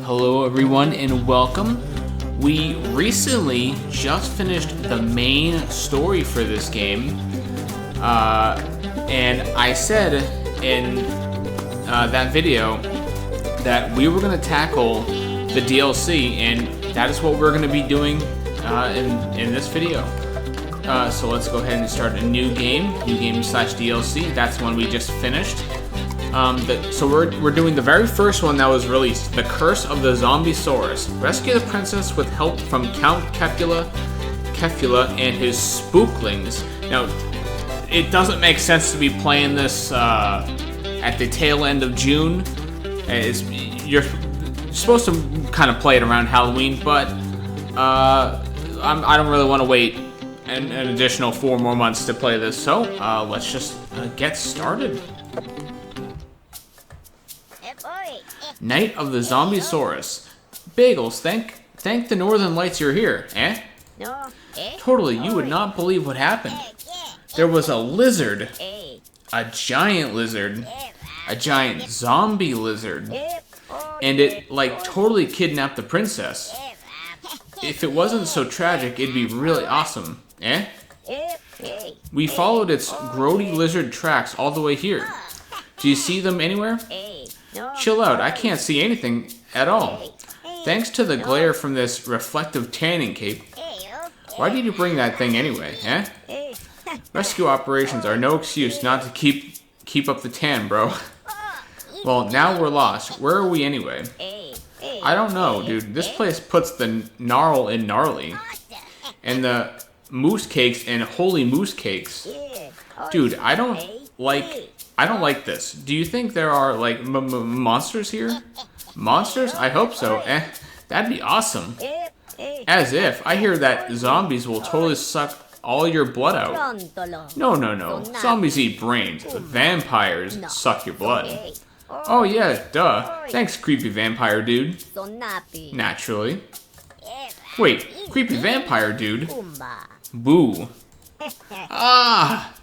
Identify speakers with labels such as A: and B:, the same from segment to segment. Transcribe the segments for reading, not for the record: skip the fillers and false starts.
A: Hello everyone and welcome. We recently just finished the main story for this game. And I said in that video that we were going to tackle the DLC, and that is what we're going to be doing in this video. So let's go ahead and start a new game slash DLC. That's one we just finished. So we're doing the very first one that was released, The Curse of the Zombiesaurus. Rescue the princess with help from Count Kefula and his spooklings. Now, it doesn't make sense to be playing this at the tail end of June. You're supposed to kind of play it around Halloween, but I don't really want to wait an additional 4 more months to play this. So let's just get started. Night of the Zombiesaurus. Bagels, thank the Northern Lights you're here, eh? Totally, you would not believe what happened. There was a lizard. A giant lizard. A giant zombie lizard. And it, like, totally kidnapped the princess. If it wasn't so tragic, it'd be really awesome, eh? We followed its grody lizard tracks all the way here. Do you see them anywhere? Chill out, I can't see anything at all. Thanks to the glare from this reflective tanning cape. Why did you bring that thing anyway, eh? Rescue operations are no excuse not to keep up the tan, bro. Well, now we're lost. Where are we anyway? I don't know, dude. This place puts the gnarl in gnarly. And the moose cakes in holy moose cakes. Dude, I don't like this. Do you think there are, like, monsters here? Monsters? I hope so. That'd be awesome. As if. I hear that zombies will totally suck all your blood out. No. Zombies eat brains. Vampires suck your blood. Oh yeah, duh. Thanks, creepy vampire dude. Naturally. Wait, creepy vampire dude? Boo. Ah!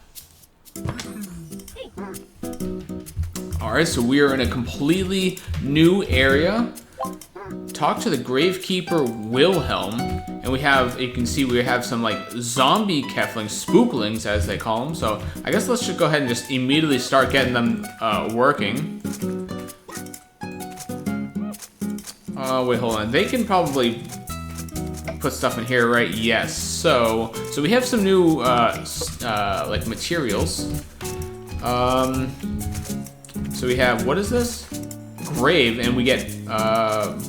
A: Alright, so we are in a completely new area. Talk to the Gravekeeper Wilhelm. And we have, you can see we have some like zombie Keflings, spooklings as they call them. So I guess let's just go ahead and just immediately start getting them working. Wait, hold on. They can probably put stuff in here, right? Yes. So we have some new like materials. So we have, what is this? Grave, and we get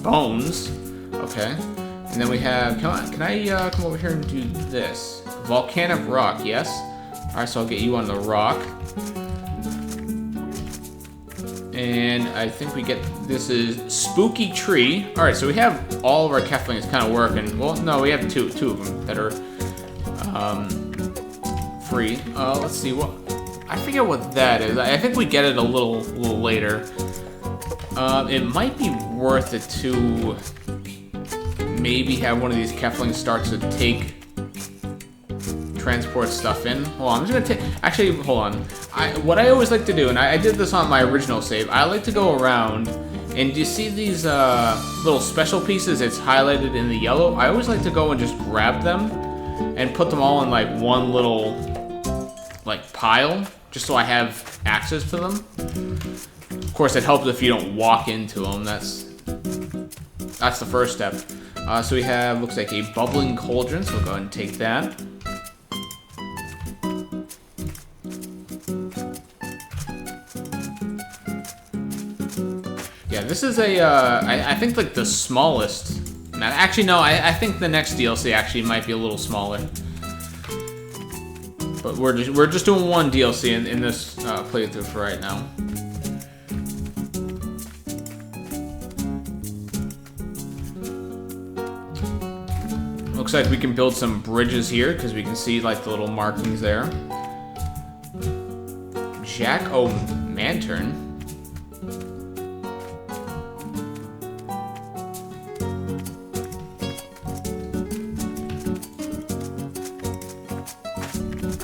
A: bones. Okay. And then we have, can I come over here and do this? Volcanic rock, yes. Alright, so I'll get you on the rock. And I think we get, this is spooky tree. Alright, so we have all of our Keflings kind of working. Well, no, we have two of them that are free. Let's see, what, I forget what that is. I think we get it a little later. It might be worth it to maybe have one of these Keflings start to transport stuff in. Hold on, I'm just gonna take, actually, hold on. What I always like to do, and I did this on my original save, I like to go around, and do you see these little special pieces? It's highlighted in the yellow. I always like to go and just grab them and put them all in like one little like pile, just so I have access to them. Of course, it helps if you don't walk into them. That's the first step. So we have, looks like a bubbling cauldron, so we'll go ahead and take that. Yeah, this is a, I think like the smallest. Actually, no, I think the next DLC actually might be a little smaller. But we're just doing one DLC in this playthrough for right now. Looks like we can build some bridges here because we can see like the little markings there. Jack-o'-lantern.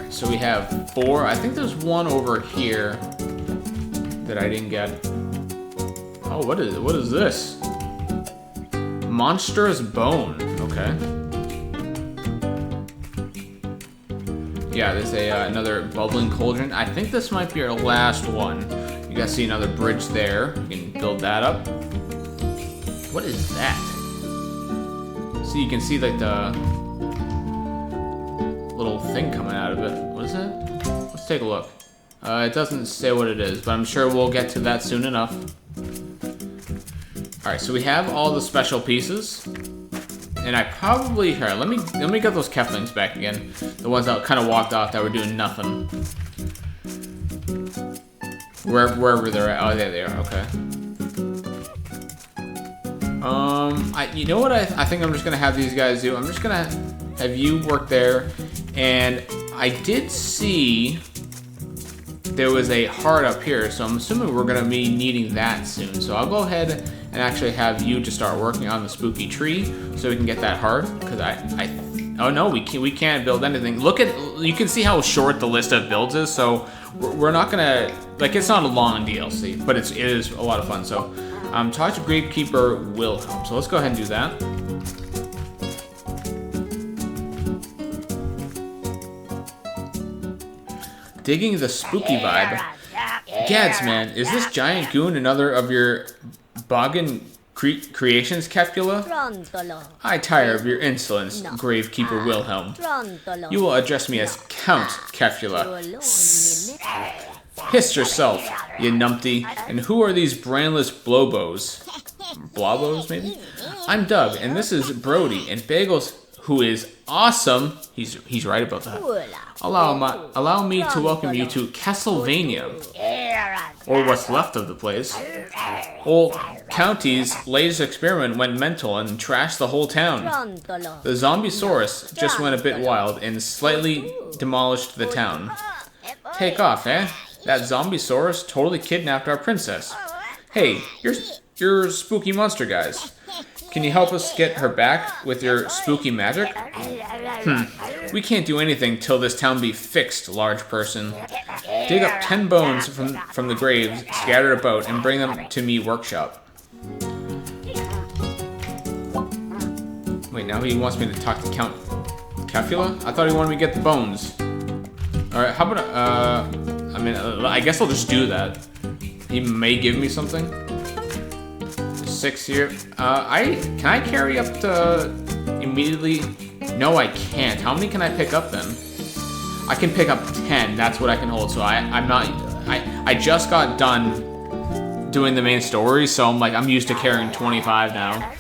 A: So we have 4. I think there's one over here that I didn't get. Oh, what is this? Monstrous bone. Okay. Yeah, there's another bubbling cauldron. I think this might be our last one. You guys see another bridge there. You can build that up. What is that? So you can see like the little thing coming out of it. What is it? Let's take a look. It doesn't say what it is, but I'm sure we'll get to that soon enough. All right, so we have all the special pieces. And I probably, here, let me get those Keflings back again. The ones that kind of walked off that were doing nothing. Wherever they're at. Oh, there they are. Okay. You know what I think I'm just gonna have these guys do? I'm just gonna have you work there, and I did see there was a heart up here, so I'm assuming we're gonna be needing that soon. So I'll go ahead and actually have you just start working on the spooky tree so we can get that heart. Because oh no, we can't build anything. You can see how short the list of builds is. So we're not gonna, like, it's not a long DLC, but it is a lot of fun. So talk to Gravekeeper Wilhelm. So let's go ahead and do that. Digging the spooky vibe. Gads, man, is this giant goon another of your boggin creations, Kefula? I tire of your insolence, Gravekeeper Wilhelm. You will address me as Count Kefula. Hiss yourself, you numpty. And who are these brainless blobos? Blobos, maybe? I'm Doug, and this is Brody, and Bagels, who is awesome. He's right about that. Allow me to welcome you to Castlevania, or what's left of the place. Old County's latest experiment went mental and trashed the whole town. The Zombiesaurus just went a bit wild and slightly demolished the town. Take off, eh? That Zombiesaurus totally kidnapped our princess. Hey, you're spooky monster guys. Can you help us get her back with your spooky magic? We can't do anything till this town be fixed, large person. Dig up 10 bones from the graves scattered about and bring them to me workshop. Wait, now he wants me to talk to Count Kefula? I thought he wanted me to get the bones. Alright, how about, I guess I'll just do that. He may give me something. 6 here. Can I carry up to immediately? No, I can't. How many can I pick up then? I can pick up 10. That's what I can hold. So I just got done doing the main story, so I'm used to carrying 25 now.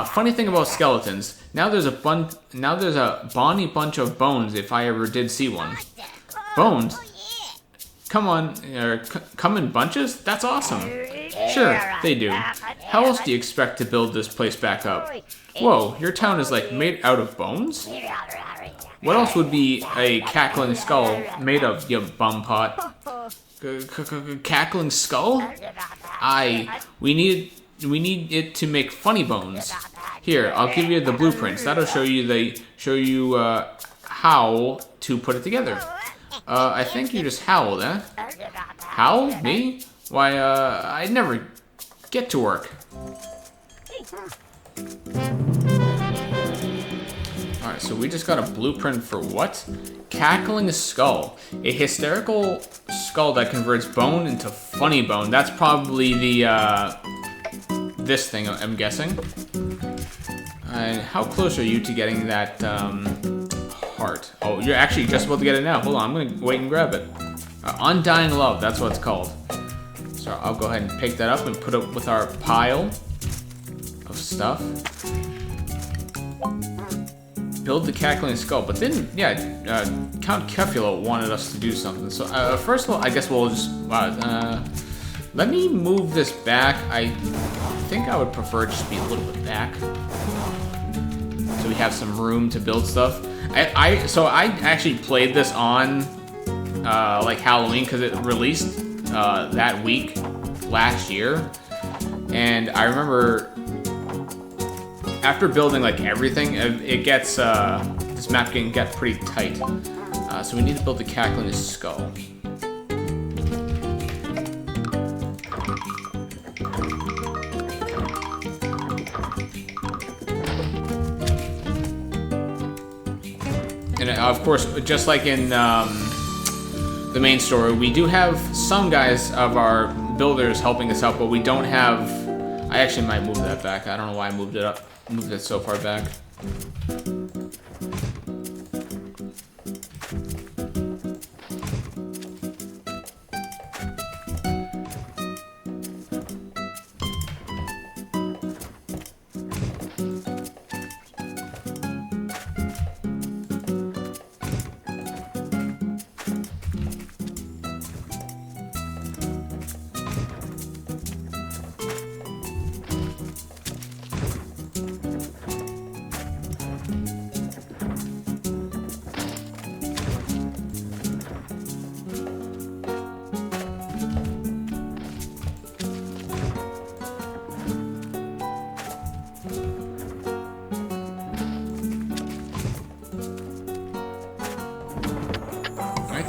A: Funny thing about skeletons. Now there's a bonny bunch of bones if I ever did see one. Bones? Come on, come in bunches? That's awesome. Sure, they do. How else do you expect to build this place back up? Whoa, your town is like made out of bones? What else would be a cackling skull made of, you bum pot? Cackling skull? We need it to make funny bones. Here, I'll give you the blueprints. That'll show you how to put it together. I think you just howled, eh? Howl? Me? Why, I never get to work. Alright, so we just got a blueprint for what? Cackling skull. A hysterical skull that converts bone into funny bone. That's probably the, this thing, I'm guessing. How close are you to getting that, heart? Oh, you're actually just about to get it now. Hold on, I'm gonna wait and grab it. Undying Love, that's what it's called. So I'll go ahead and pick that up and put it with our pile of stuff. Build the cackling skull, but then, yeah, Count Kefula wanted us to do something. So first of all, I guess we'll just, let me move this back. I think I would prefer just be a little bit back, so we have some room to build stuff. So I actually played this on like Halloween because it released that week last year, and I remember after building like everything, it gets this map can get pretty tight. So we need to build the Kefling's skull. And of course, just like in the main story, we do have some guys of our builders helping us out, but we don't have... I actually might move that back. I don't know why I moved it so far back.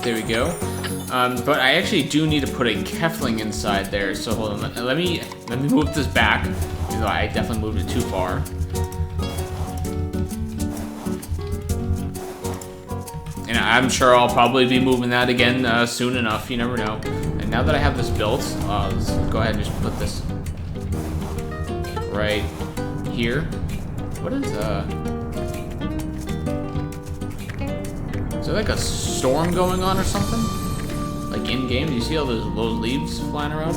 A: There we go. But I actually do need to put a Kefling inside there. So hold on. Let me move this back. Even though I definitely moved it too far. And I'm sure I'll probably be moving that again soon enough. You never know. And now that I have this built, let's go ahead and just put this right here. What is Is there like a storm going on or something? Like in game? Do you see all those leaves flying around?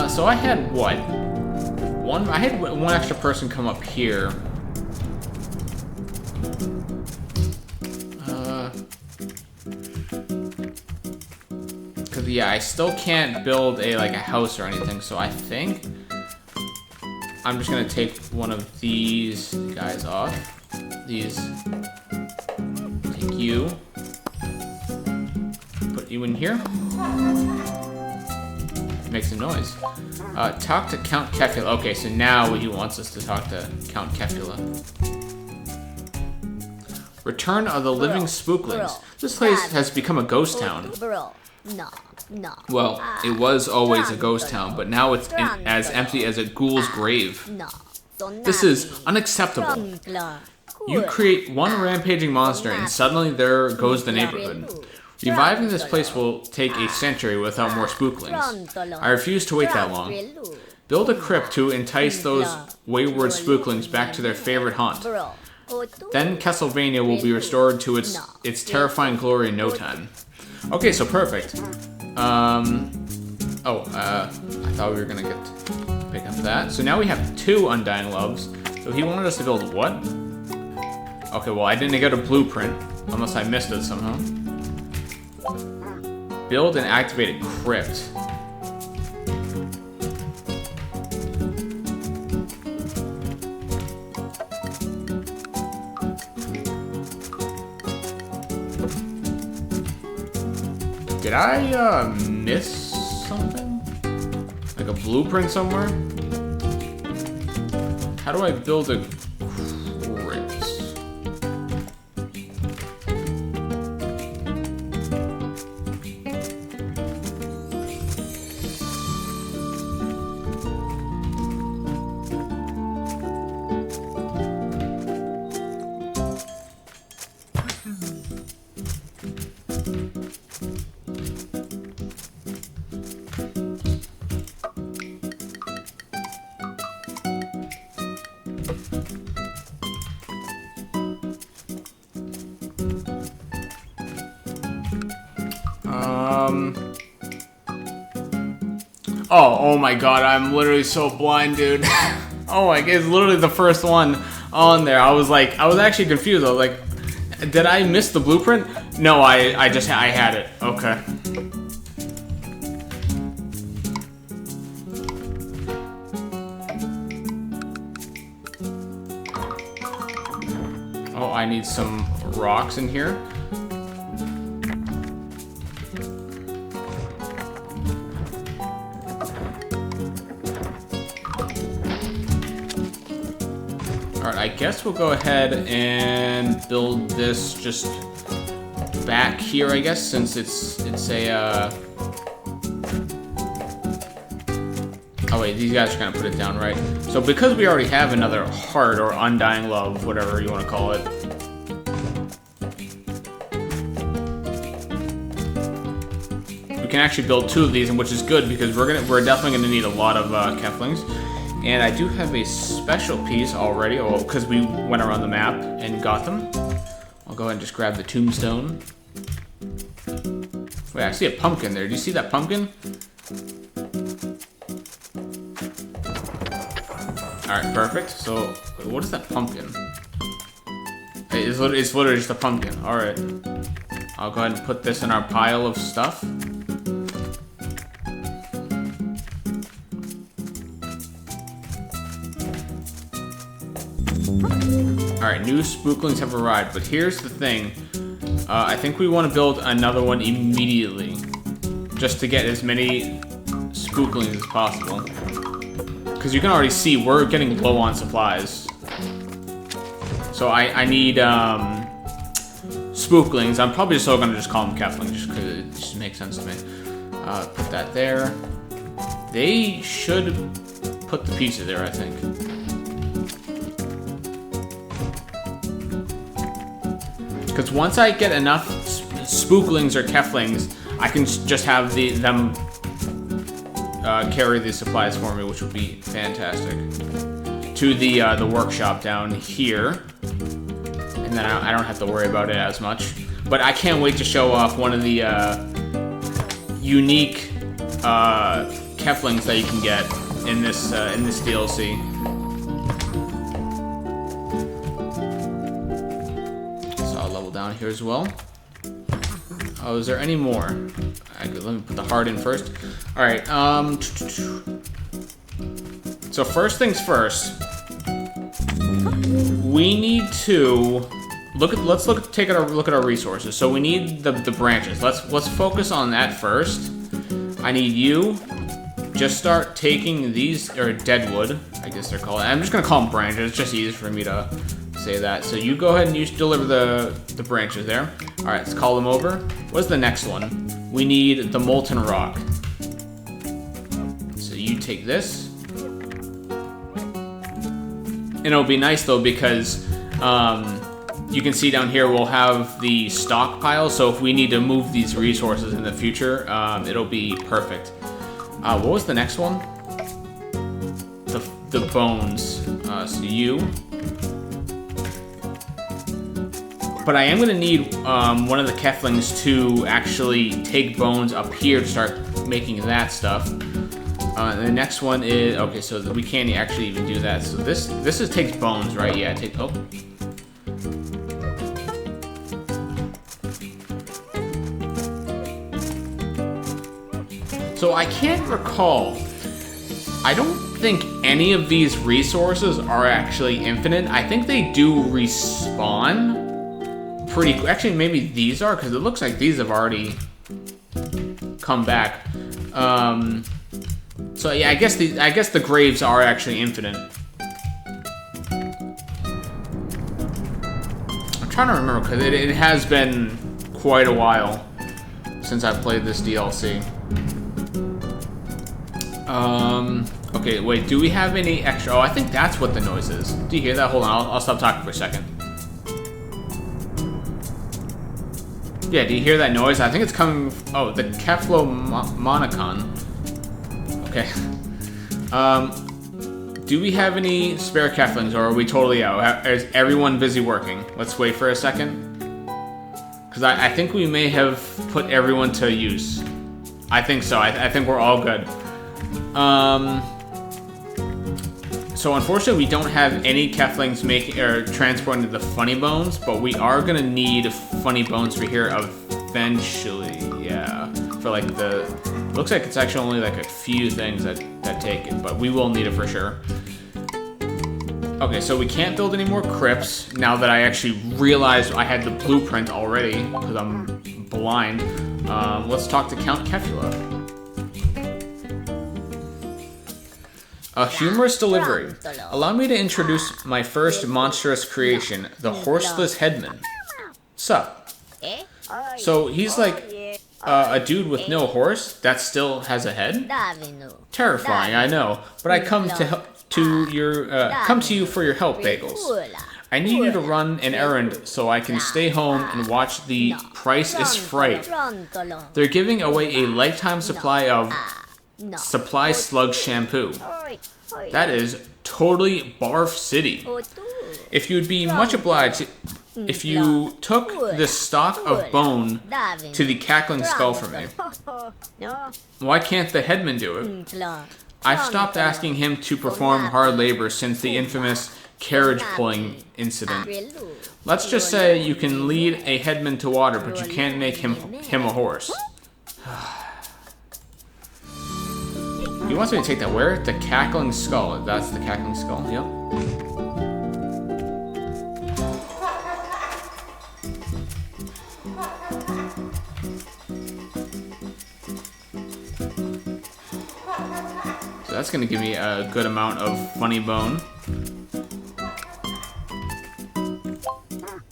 A: So I had what? I had one extra person come up here. Cause yeah, I still can't build a house or anything. So I think I'm just gonna take one of these guys off. These. You put you in here. Make some noise. Talk to Count Kefula. Okay, so now he wants us to talk to Count Kefula. Return of the Living Spooklings. This place has become a ghost town. Well, it was always a ghost town, but now it's as empty as a ghoul's grave. This is unacceptable. You create one rampaging monster and suddenly there goes the neighborhood. Reviving this place will take a century without more spooklings. I refuse to wait that long. Build a crypt to entice those wayward spooklings back to their favorite haunt. Then Castlevania will be restored to its terrifying glory in no time. Okay, so perfect. I thought we were gonna pick up that. So now we have 2 Undying Loves. So he wanted us to build what? Okay, well, I didn't get a blueprint, unless I missed it somehow. Build and activate a crypt. Did I, miss something? Like a blueprint somewhere? How do I build a crypt? Oh my god, I'm literally so blind, dude. Oh my god, it's literally the first one on there. I was actually confused. I was like, did I miss the blueprint? No, I had it. Okay. Oh, I need some rocks in here. Alright, I guess we'll go ahead and build this just back here, I guess, since it's a, Oh wait, these guys are gonna put it down, right? So because we already have another heart or undying love, whatever you want to call it. We can actually build 2 of these, and which is good because we're definitely gonna need a lot of Keflings. And I do have a special piece already, because we went around the map and got them. I'll go ahead and just grab the tombstone. Wait, I see a pumpkin there. Do you see that pumpkin? Alright, perfect. So, what is that pumpkin? It's literally just a pumpkin. Alright. I'll go ahead and put this in our pile of stuff. Alright, new spooklings have arrived, but here's the thing. I think we want to build another one immediately. Just to get as many spooklings as possible. Because you can already see we're getting low on supplies. So I need spooklings. I'm probably still going to just call them Keflings just because it just makes sense to me. Put that there. They should put the pieces there, I think. Because once I get enough spooklings or Keflings, I can just have them carry the supplies for me, which would be fantastic. To the workshop down here, and then I don't have to worry about it as much. But I can't wait to show off one of the unique Keflings that you can get in this DLC. So I'll level down here as well. Oh, is there any more? Let me put the heart in first. All right. So first things first, we need to take a look at our resources. So we need the branches. Let's focus on that first. I need you. Just start taking these, or deadwood, I guess they're called. I'm just gonna call them branches. It's just easier for me to say that. So you go ahead and deliver the branches there. All right, let's call them over. What's the next one? We need the molten rock. So you take this. And it'll be nice though because you can see down here we'll have the stockpile. So if we need to move these resources in the future, it'll be perfect. What was the next one? The bones. So you. But I am going to need one of the Keflings to actually take bones up here to start making that stuff. And the next one is... Okay, so we can't actually even do that. So this takes bones, right? Yeah, oh. So I can't recall. I don't think any of these resources are actually infinite. I think they do respawn. Actually, maybe these are, because it looks like these have already come back. So yeah, I guess the graves are actually infinite. I'm trying to remember because it has been quite a while since I've played this DLC. Okay, wait. Do we have any extra? Oh, I think that's what the noise is. Do you hear that? Hold on, I'll stop talking for a second. Yeah, do you hear that noise? I think it's coming... Oh, the Keflomonicon. Okay. Do we have any spare Keflings, or are we totally out? Is everyone busy working? Let's wait for a second. Because I think we may have put everyone to use. I think so. I think we're all good. So unfortunately, we don't have any Keflings transporting the funny bones, but we are gonna need funny bones for here eventually. Yeah, for like looks like it's actually only like a few things that take it, but we will need it for sure. Okay, so we can't build any more crypts now that I actually realized I had the blueprint already because I'm blind. Let's talk to Count Kefula. A humorous delivery. Allow me to introduce my first monstrous creation, the Horseless Headman. Sup? So he's like a dude with no horse that still has a head? Terrifying, I know. But I come to you for your help, Bagels. I need you to run an errand so I can stay home and watch the Price is Fright. They're giving away a lifetime supply of Supply Slug shampoo. That is totally Barf City. If you'd be much obliged if you took this stock of bone to the cackling skull for me. Why can't the headman do it? I've stopped asking him to perform hard labor since the infamous carriage pulling incident. Let's just say you can lead a headman to water, but you can't make him a horse. He wants me to take that where? The cackling skull. That's the cackling skull. Yep. So that's gonna give me a good amount of funny bone.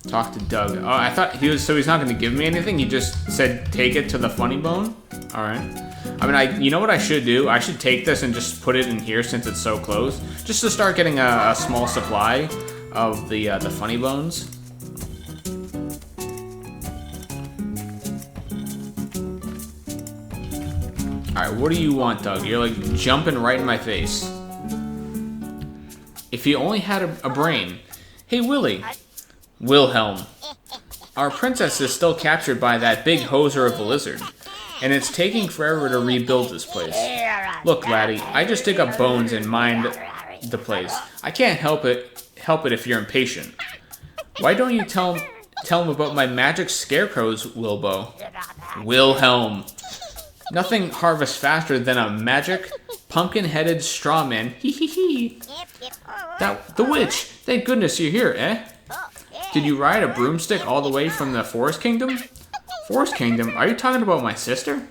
A: Talk to Doug. Oh, I thought he was, so he's not going to give me anything? He just said take it to the funny bone? Alright. I mean, you know what I should do? I should take this and just put it in here since it's so close. Just to start getting a small supply of the funny bones. Alright, what do you want, Doug? You're like jumping right in my face. If he only had a brain. Hey, Willie. Wilhelm. Our princess is still captured by that big hoser of a lizard, and it's taking forever to rebuild this place. Look, laddie, I just dig up bones and mind the place. I can't help it if you're impatient. Why don't you tell him about my magic scarecrows, Wilbo? Wilhelm. Nothing harvests faster than a magic pumpkin-headed straw man. Hee hee hee. The witch. Thank goodness you're here, eh? Did you ride a broomstick all the way from the Forest Kingdom? Forest Kingdom? Are you talking about my sister?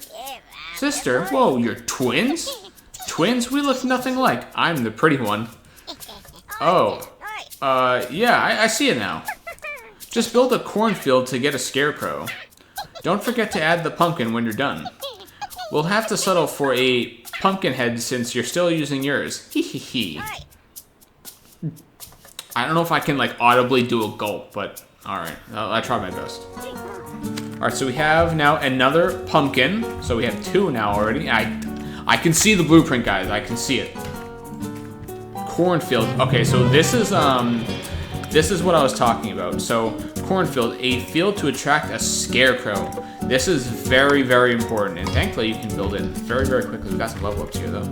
A: Sister? Whoa, you're twins? Twins? We look nothing alike. I'm the pretty one. Oh. Yeah, I see it now. Just build a cornfield to get a scarecrow. Don't forget to add the pumpkin when you're done. We'll have to settle for a pumpkin head since you're still using yours. Hee hee hee. I don't know if I can, like, audibly do a gulp, but alright. I'll try my best. Alright, so we have now another pumpkin. So we have two now already. I can see the blueprint, guys. I can see it. Cornfield. Okay, so this is what I was talking about. So, cornfield, a field to attract a scarecrow. This is very, very important, and thankfully you can build it very, very quickly. We got some level ups here, though.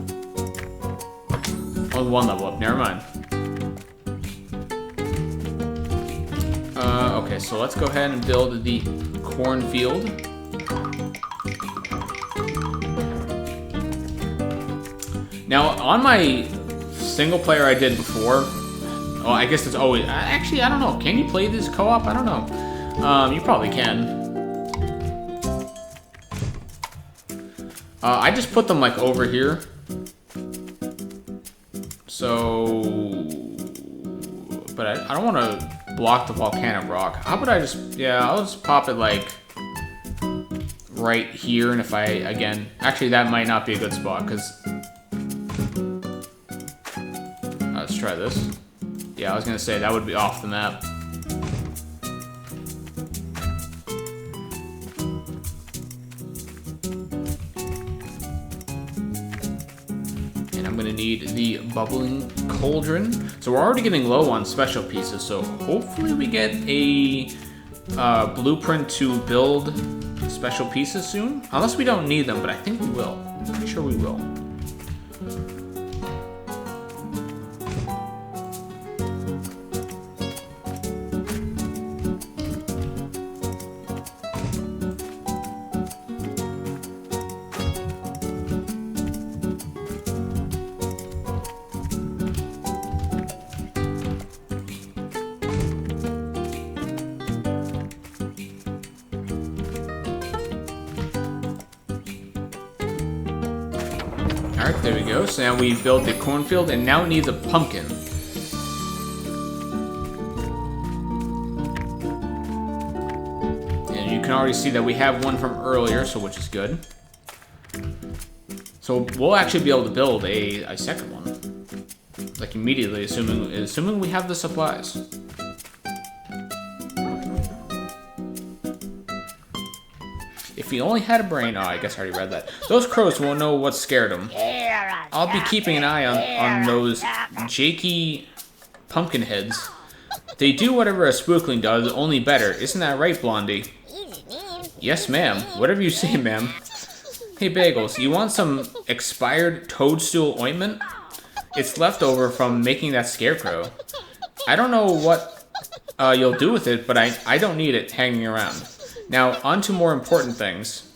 A: Only one level up. Never mind. Okay, so let's go ahead and build the cornfield. Now, on my single player I did before, oh, I guess it's always, actually, I don't know. Can you play this co-op? I don't know. You probably can. I just put them, like, over here. So, but I don't want to block the volcanic rock. How about I just, yeah, I'll just pop it like right here, and if I, again, actually that might not be a good spot, because, let's try this. Yeah, I was going to say that would be off the map. I'm going to need the bubbling cauldron. So we're already getting low on special pieces, so hopefully we get a blueprint to build special pieces soon. Unless we don't need them, but I think we will. I'm pretty sure we will. Alright, there we go. So now we built the cornfield, and now it needs a pumpkin. And you can already see that we have one from earlier, so which is good. So we'll actually be able to build a second one, like immediately, assuming we have the supplies. If he only had a brain, oh, I guess I already read that. Those crows won't know what scared them. I'll be keeping an eye on those jakey pumpkin heads. They do whatever a spookling does, only better. Isn't that right, Blondie? Yes, ma'am. Whatever you say, ma'am. Hey, Bagels, you want some expired toadstool ointment? It's leftover from making that scarecrow. I don't know what you'll do with it, but I don't need it hanging around. Now, on to more important things.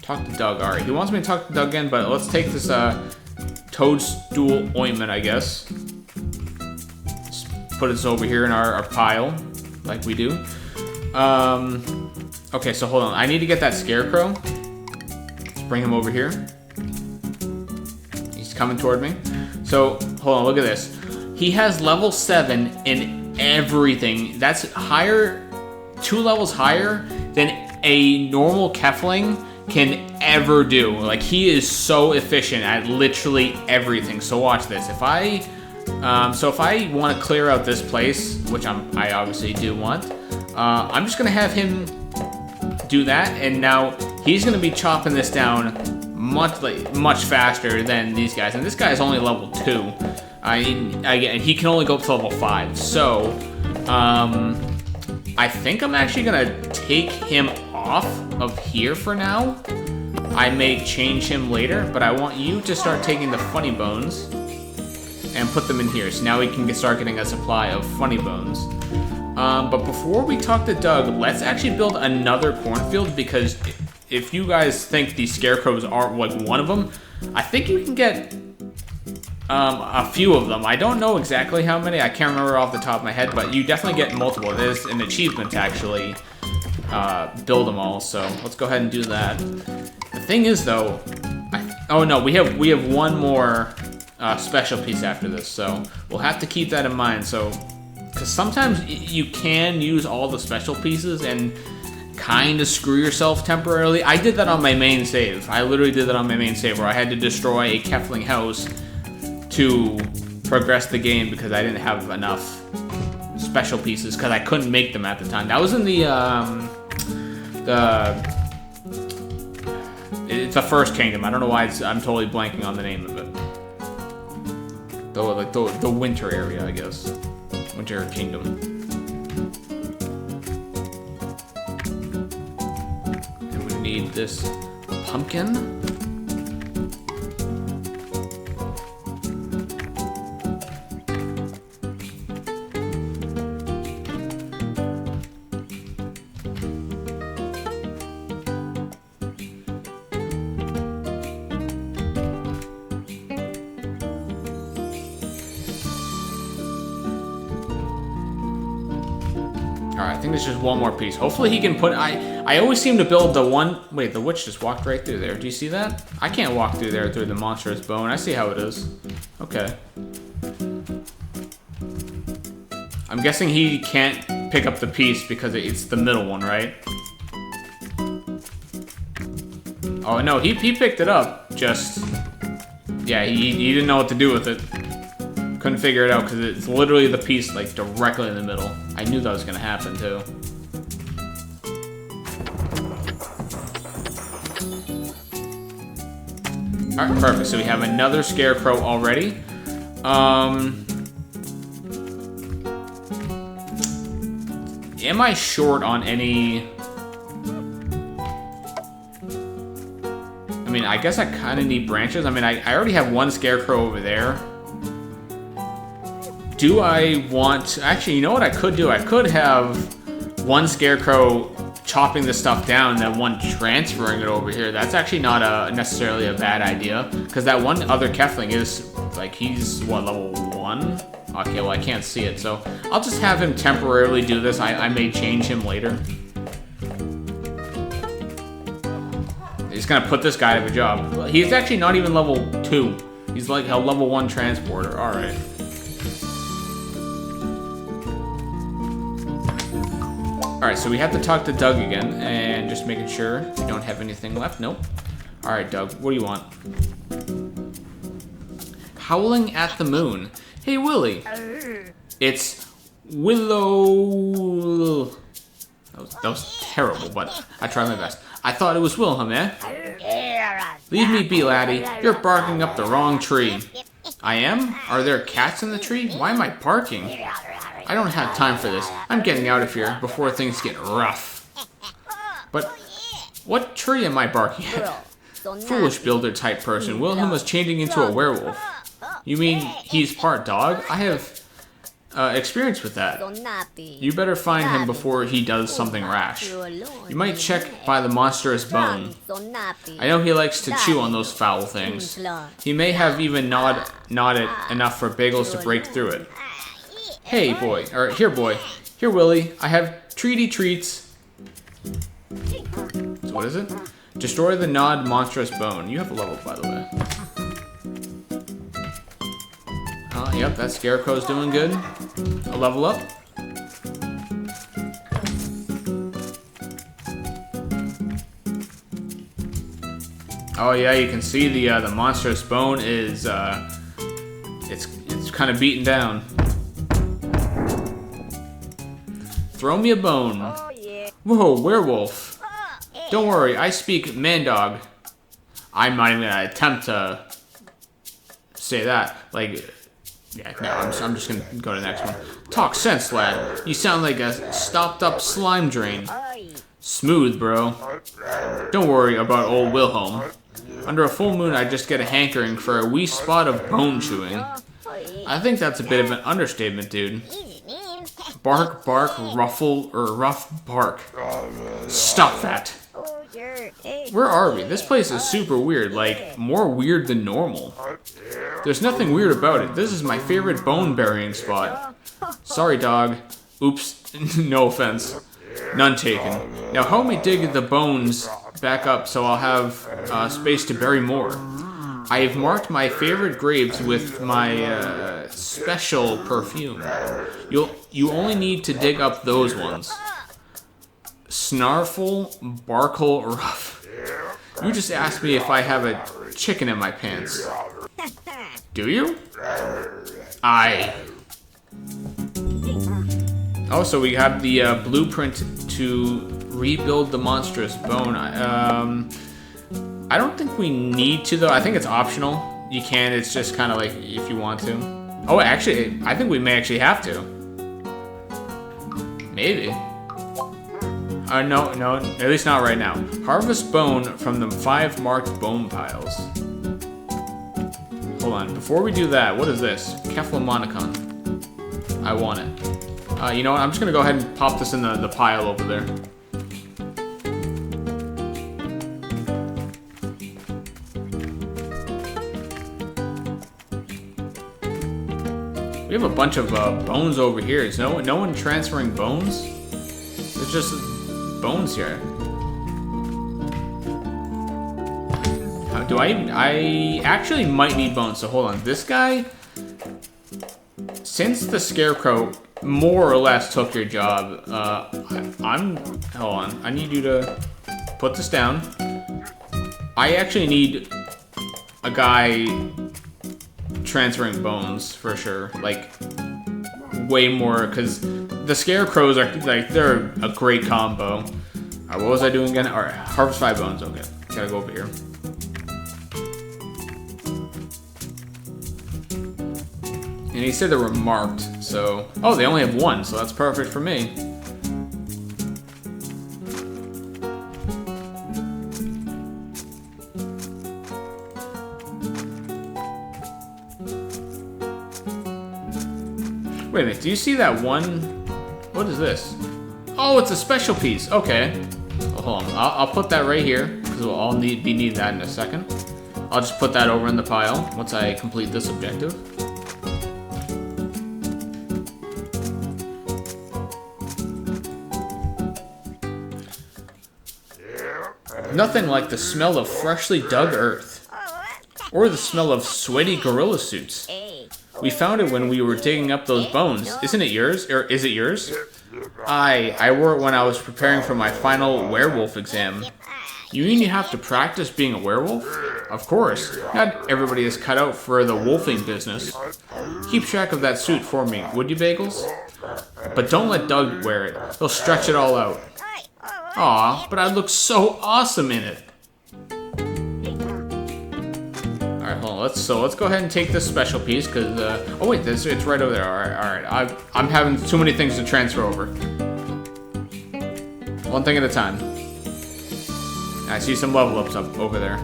A: Talk to Doug. Alright, he wants me to talk to Doug again, but let's take this toadstool ointment, I guess. Just put this over here in our pile, like we do. Okay, so hold on. I need to get that scarecrow. Let's bring him over here. He's coming toward me. So, hold on, look at this. He has level 7 in everything. That's higher, 2 levels higher than a normal Kefling can ever do. Like, he is so efficient at literally everything. So watch this. If I want to clear out this place, which I obviously do want, I'm just gonna have him do that, and now he's gonna be chopping this down much faster than these guys. And this guy is only level 2. And he can only go up to level 5. So, I think I'm actually gonna take him off of here for now. I may change him later, but I want you to start taking the funny bones and put them in here. So now we can start getting a supply of funny bones. But before we talk to Doug, let's actually build another cornfield, because if you guys think these scarecrows aren't like one of them, I think you can get a few of them. I don't know exactly how many. I can't remember off the top of my head, but you definitely get multiple. There's an achievement to actually build them all. So let's go ahead and do that. The thing is, though, oh no, we have one more special piece after this, so we'll have to keep that in mind. So, because sometimes you can use all the special pieces and kind of screw yourself temporarily. I did that on my main save. I literally did that on my main save, where I had to destroy a Kefling house to progress the game because I didn't have enough special pieces, because I couldn't make them at the time. That was in it's the first kingdom. I don't know why I'm totally blanking on the name of it. The winter area, I guess. Winter kingdom. And we need this pumpkin. Alright, I think there's just one more piece. Hopefully he can put... I always seem to build the one... Wait, the witch just walked right through there. Do you see that? I can't walk through there through the monstrous bone. I see how it is. Okay. I'm guessing he can't pick up the piece because it's the middle one, right? Oh, no, he picked it up. Just... Yeah, he didn't know what to do with it. Couldn't figure it out because it's literally the piece like directly in the middle. I knew that was gonna happen too. Alright, perfect. So we have another scarecrow already. Am I short on any... I mean, I guess I kind of need branches. I mean, I already have one scarecrow over there. Do I want... Actually, you know what I could do? I could have one scarecrow chopping the stuff down and then one transferring it over here. That's actually not necessarily a bad idea. Because that one other Kefling is, like, he's, what, level 1? Okay, well, I can't see it. So I'll just have him temporarily do this. I may change him later. He's going to put this guy to a job. He's actually not even level 2. He's like a level 1 transporter. All right. Alright, so we have to talk to Doug again, and just making sure we don't have anything left. Nope. Alright, Doug, what do you want? Howling at the moon. Hey, Willie. It's Willow... That was terrible, but I tried my best. I thought it was Wilhelm, eh? Leave me be, laddie. You're barking up the wrong tree. I am? Are there cats in the tree? Why am I barking? I don't have time for this. I'm getting out of here before things get rough. But what tree am I barking at? Foolish builder type person. Wilhelm is changing into a werewolf. You mean he's part dog? I have experience with that. You better find him before he does something rash. You might check by the monstrous bone. I know he likes to chew on those foul things. He may have even gnawed it enough for Bagels to break through it. Hey, boy. Or, here, boy. Here, Willie. I have treaty treats. So what is it? Destroy the gnawed monstrous bone. You have a level, by the way. Yep, that scarecrow's doing good. A level up. Oh yeah, you can see the monstrous bone is it's kind of beaten down. Throw me a bone. Whoa, werewolf. Don't worry, I speak man-dog. I'm not even gonna attempt to say that. Like, yeah, no, I'm just gonna go to the next one. Talk sense, lad. You sound like a stopped-up slime drain. Smooth, bro. Don't worry about old Wilhelm. Under a full moon, I just get a hankering for a wee spot of bone chewing. I think that's a bit of an understatement, dude. Bark, bark, ruffle, or rough bark. Stop that. Where are we? This place is super weird, like, more weird than normal. There's nothing weird about it. This is my favorite bone burying spot. Sorry, dog. Oops. No offense. None taken. Now help me dig the bones back up so I'll have space to bury more. I have marked my favorite graves with my special perfume. You only need to dig up those ones. Snarful, Barkle, Ruff. You just asked me if I have a chicken in my pants. Do you? Oh, so we have the blueprint to rebuild the monstrous bone. I don't think we need to, though. I think it's optional. You can, it's just kind of like if you want to. Oh, actually, I think we may actually have to. Maybe. No, at least not right now. Harvest bone from the 5 marked bone piles. Hold on, before we do that, what is this? Keflamonicon. I want it. You know what, I'm just gonna go ahead and pop this in the pile over there. We have a bunch of bones over here. Is no one transferring bones? There's just bones here. I actually might need bones, so hold on. This guy, since the scarecrow more or less took your job, hold on. I need you to put this down. I actually need a guy transferring bones for sure, like way more, because the scarecrows are like, they're a great combo. Alright, what was I doing again? Alright, harvest 5 bones. Okay, gotta go over here. And he said they were marked, so... Oh, they only have 1, so that's perfect for me. Wait a minute, do you see that one? What is this? Oh, it's a special piece. Okay. Well, hold on. I'll put that right here, because we'll all need that in a second. I'll just put that over in the pile once I complete this objective. Nothing like the smell of freshly dug earth. Or the smell of sweaty gorilla suits. We found it when we were digging up those bones. Isn't it yours? Or is it yours? I wore it when I was preparing for my final werewolf exam. You mean you have to practice being a werewolf? Of course. Not everybody is cut out for the wolfing business. Keep track of that suit for me, would you, Bagels? But don't let Doug wear it. He'll stretch it all out. Aw, but I'd look so awesome in it. Alright, hold on. Let's go ahead and take this special piece, because, oh wait, it's right over there. Alright. I'm having too many things to transfer over. One thing at a time. I see some level ups up over there.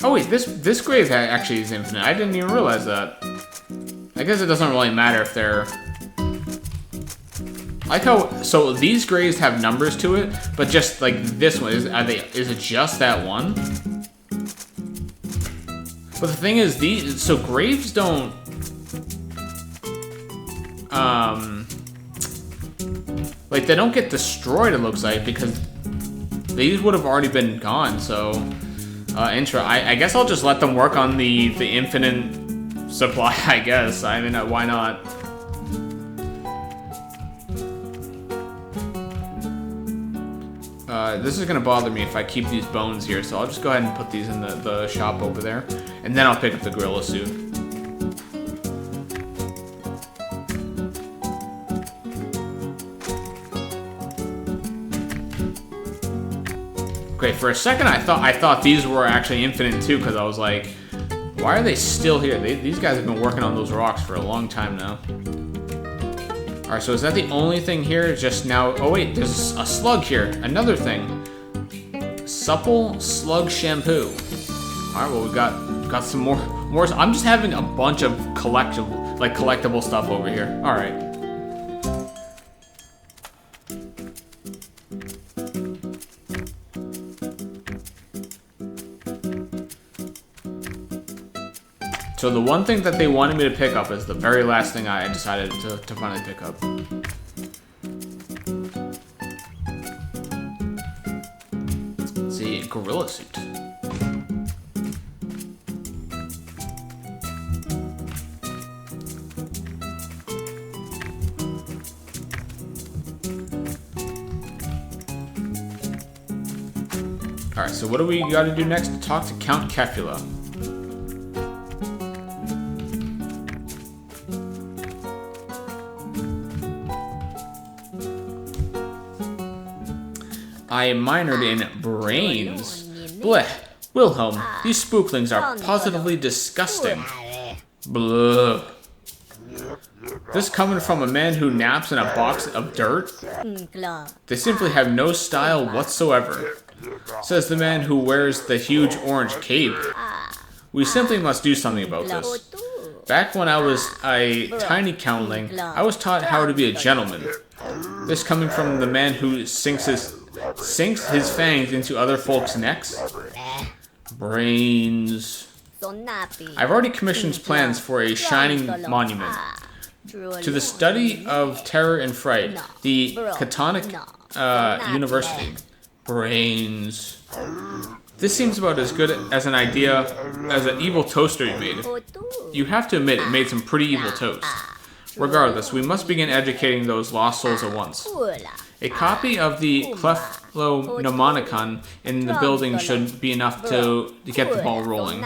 A: Oh wait, this grave actually is infinite. I didn't even realize that. I guess it doesn't really matter if they're... I like how, so these graves have numbers to it, but just like this one, is it just that one? But the thing is, so graves don't, like they don't get destroyed, it looks like, because these would have already been gone, so, I guess I'll just let them work on the infinite supply, I guess. I mean, why not? This is gonna bother me if I keep these bones here, so I'll just go ahead and put these in the shop over there, and then I'll pick up the gorilla suit. Okay, for a second I thought these were actually infinite too, because I was like, why are they still here? These guys have been working on those rocks for a long time now. Alright, so is that the only thing here? Just now... Oh wait, there's a slug here. Another thing. Supple slug shampoo. Alright, well we got some more... I'm just having a bunch of collectible stuff over here. Alright. So the one thing that they wanted me to pick up is the very last thing I decided to finally pick up. Let's see, gorilla suit. Alright, so what do we gotta do next? Talk to Count Kefula. I minored in brains. Blech. Wilhelm, these spooklings are positively disgusting. Blah. This coming from a man who naps in a box of dirt? They simply have no style whatsoever, says the man who wears the huge orange cape. We simply must do something about this. Back when I was a tiny countling, I was taught how to be a gentleman. This coming from the man who sinks his fangs into other folks' necks? Brains. I've already commissioned plans for a shining monument to the study of terror and fright, the Catonic University. Brains. This seems about as good as an idea as an evil toaster you made. You have to admit it made some pretty evil toast. Regardless, we must begin educating those lost souls at once. A copy of the Keflomnomonicon in the building should be enough to get the ball rolling.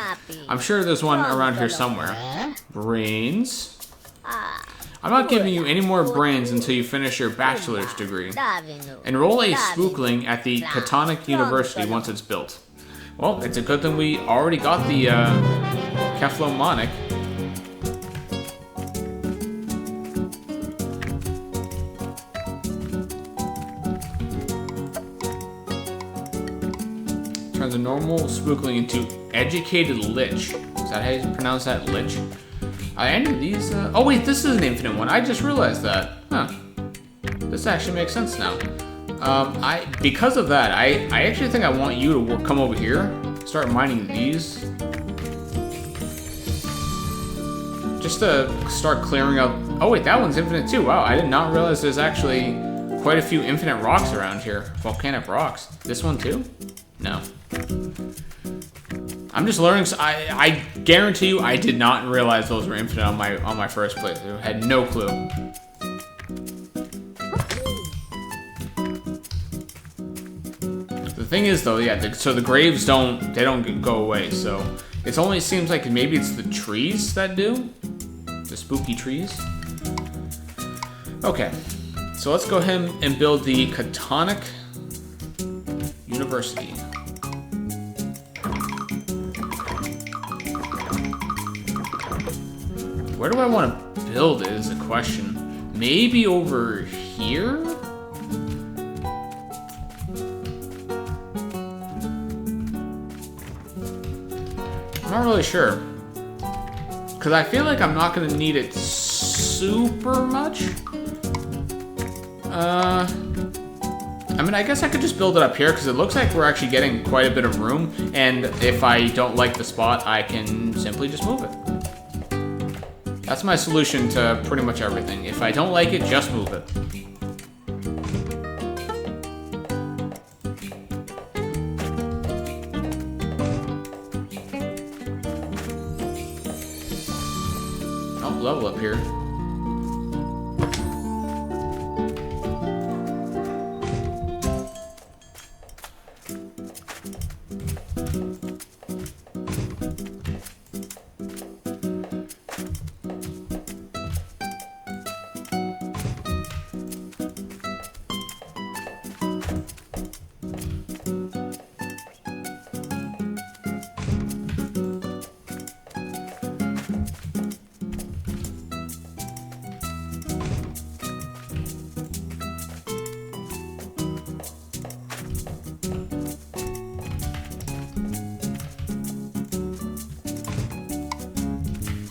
A: I'm sure there's one around here somewhere. Brains? I'm not giving you any more brains until you finish your bachelor's degree. Enroll a spookling at the Catonic University once it's built. Well, it's a good thing we already got the Keflomonic. Turns a normal spookling into educated lich. Is that how you pronounce that, lich? I knew these, oh wait, this is an infinite one. I just realized that. Huh. This actually makes sense now. Because of that, I actually think I want you to come over here, start mining these. Just to start clearing up. Oh wait, that one's infinite too. Wow, I did not realize there's actually quite a few infinite rocks around here. Volcanic rocks. This one too? No. I'm just learning. I guarantee you, I did not realize those were infinite on my first playthrough. Had no clue. The thing is, though, yeah. So the graves don't go away. So it only seems like maybe it's the trees that do, the spooky trees. Okay, so let's go ahead and build the Catonic University. Where do I want to build it is the question. Maybe over here? I'm not really sure. Because I feel like I'm not going to need it super much. I mean, I guess I could just build it up here because it looks like we're actually getting quite a bit of room. And if I don't like the spot, I can simply just move it. That's my solution to pretty much everything. If I don't like it, just move it. Oh, level up here.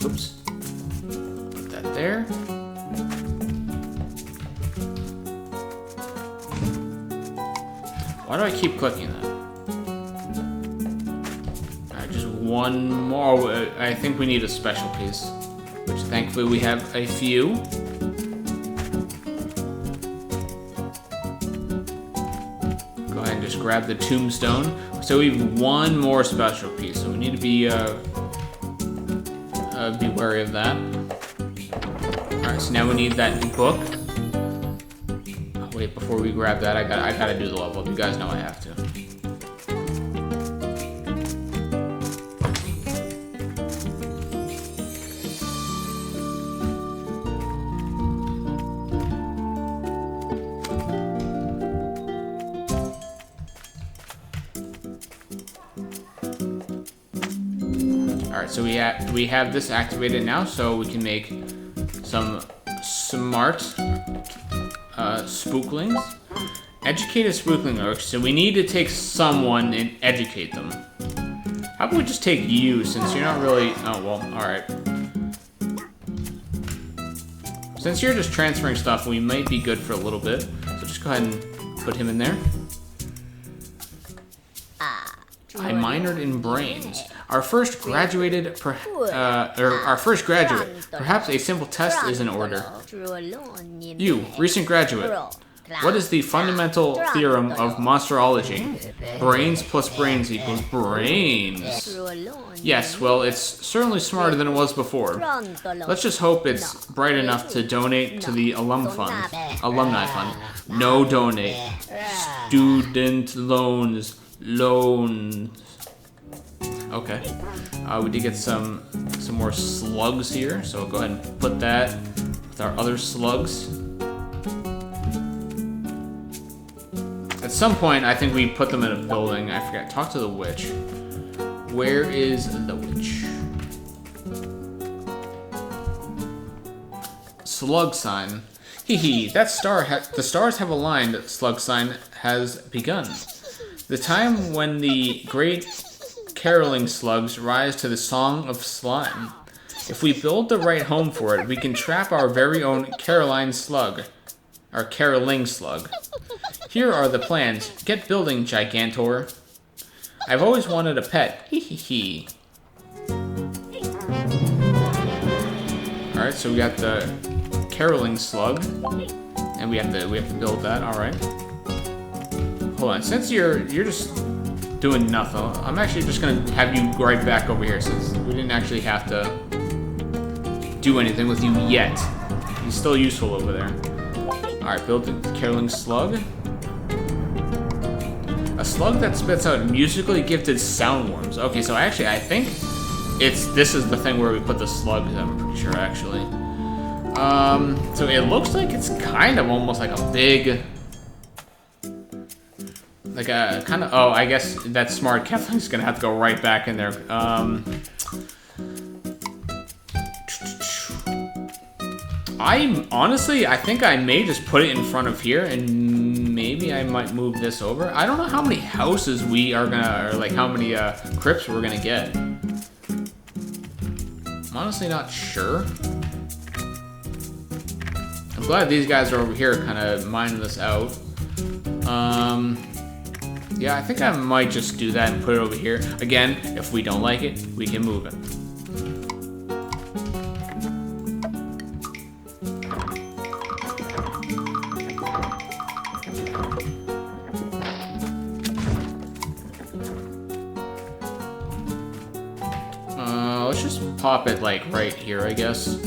A: Oops. Put that there. Why do I keep clicking that? Alright, just one more. I think we need a special piece, which thankfully we have a few. Go ahead and just grab the tombstone. So we have one more special piece, so we need to be wary of that. Alright, so now we need that book. Oh, wait, before we grab that, I gotta do the level up. You guys know I have to. Alright, so we have this activated now, so we can make some smart spooklings. Educate a spookling, so we need to take someone and educate them. How about we just take you, since you're not really... Oh, well, alright. Since you're just transferring stuff, we might be good for a little bit. So just go ahead and put him in there. I minored in brains. Our first graduate. Perhaps a simple test is in order. You, recent graduate. What is the fundamental theorem of monsterology? Brains plus brains equals brains. Yes, well, it's certainly smarter than it was before. Let's just hope it's bright enough to donate to the alumni fund. No donate. Student loans. Okay. We did get some more slugs here, so go ahead and put that with our other slugs. At some point, I think we put them in a building. I forget. Talk to the witch. Where is the witch? Slug sign. Hee that star. The stars have aligned. Slug sign has begun. The time when the great caroling slugs rise to the song of slime. If we build the right home for it, we can trap our very own caroling slug. Here are the plans. Get building, Gigantor. I've always wanted a pet. Hee. Alright, so we got the caroling slug. And we have to build that. All right. Hold on. Since you're just doing nothing, I'm actually just gonna have you right back over here since we didn't actually have to do anything with you yet. He's still useful over there. All right, build the Kefling slug. A slug that spits out musically gifted soundworms. Okay, so actually, I think this is the thing where we put the slugs. I'm pretty sure actually. So it looks like it's kind of almost like a big, like a kind of. Oh, I guess that smart Kefling's gonna have to go right back in there. I think I may just put it in front of here, and maybe I might move this over. I don't know how many houses we are gonna, or like how many crypts we're gonna get. I'm honestly not sure. I'm glad these guys are over here kind of mining this out. Yeah, I think I might just do that and put it over here. Again, if we don't like it, we can move it. Let's just pop it like right here, I guess.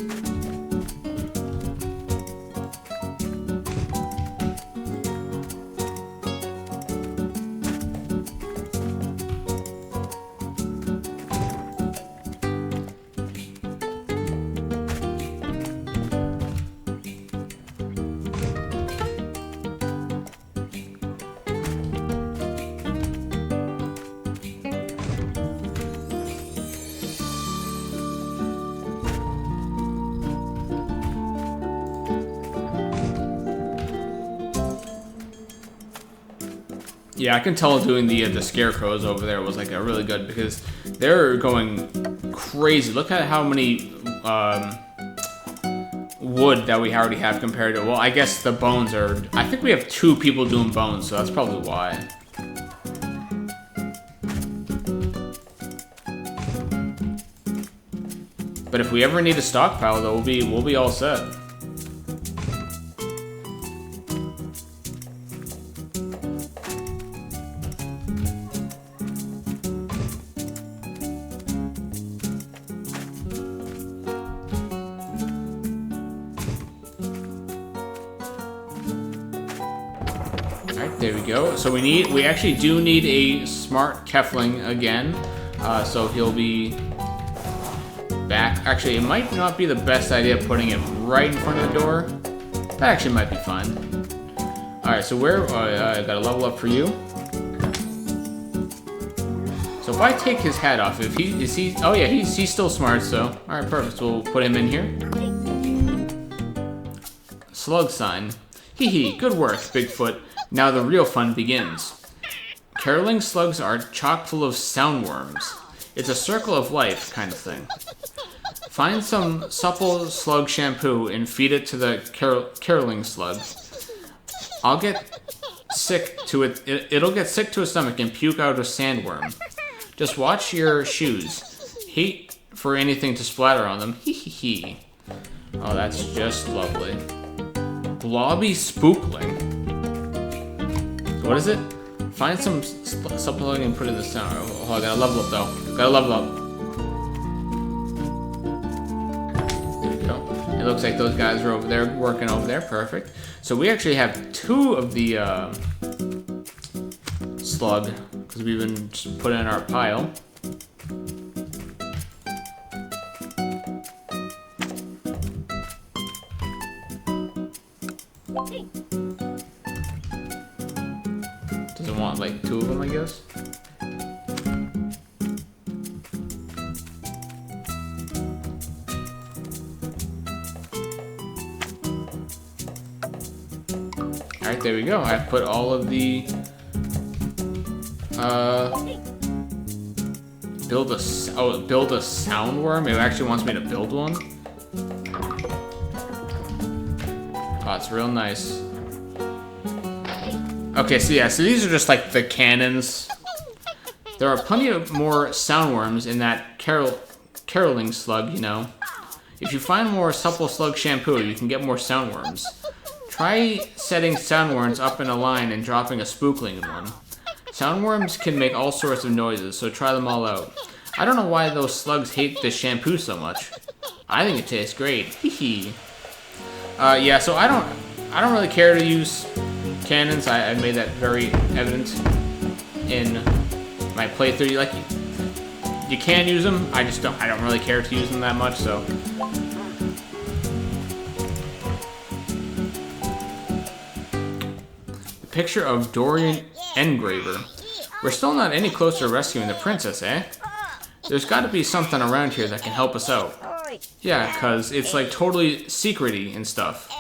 A: Yeah, I can tell doing the scarecrows over there was like a really good because they're going crazy. Look at how many wood that we already have compared to. Well, I guess the bones are. I think we have 2 people doing bones, so that's probably why. But if we ever need a stockpile, though, we'll be all set. There we go. So we actually do need a smart Kefling again. So he'll be back. Actually, it might not be the best idea putting it right in front of the door. That actually might be fun. All right, so I got a level up for you. So if I take his hat off, oh yeah, he's still smart. So all right, perfect. So we'll put him in here. Slug sign. Hee hee. Good work, Bigfoot. Now the real fun begins. Caroling slugs are chock full of soundworms. It's a circle of life kind of thing. Find some supple slug shampoo and feed it to the caroling slug. I'll get sick to it. It'll get sick to its stomach and puke out a sandworm. Just watch your shoes. Hate for anything to splatter on them. Hee hee hee. Oh, that's just lovely. Blobby spookling. What is it? Find some supplement and put it in the center. Oh, I gotta level up though. Gotta level up. There we go. It looks like those guys are over there working over there. Perfect. So we actually have 2 of the slug because we've been just put in our pile. Doesn't want like 2 of them, I guess. Alright, there we go. I've put all of the build a soundworm. It actually wants me to build one. Oh, it's real nice. Okay, so yeah, so these are just like the cannons. There are plenty of more soundworms in that caroling slug, you know. If you find more supple slug shampoo, you can get more soundworms. Try setting soundworms up in a line and dropping a spookling in one. Soundworms can make all sorts of noises, so try them all out. I don't know why those slugs hate this shampoo so much. I think it tastes great. Hee yeah, so I don't really care to use cannons. I made that very evident in my playthrough. Like, you can use them. I don't really care to use them that much, so. The picture of Dorian Engraver. We're still not any closer to rescuing the princess, eh? There's got to be something around here that can help us out. Yeah, cause it's like totally secrety and stuff.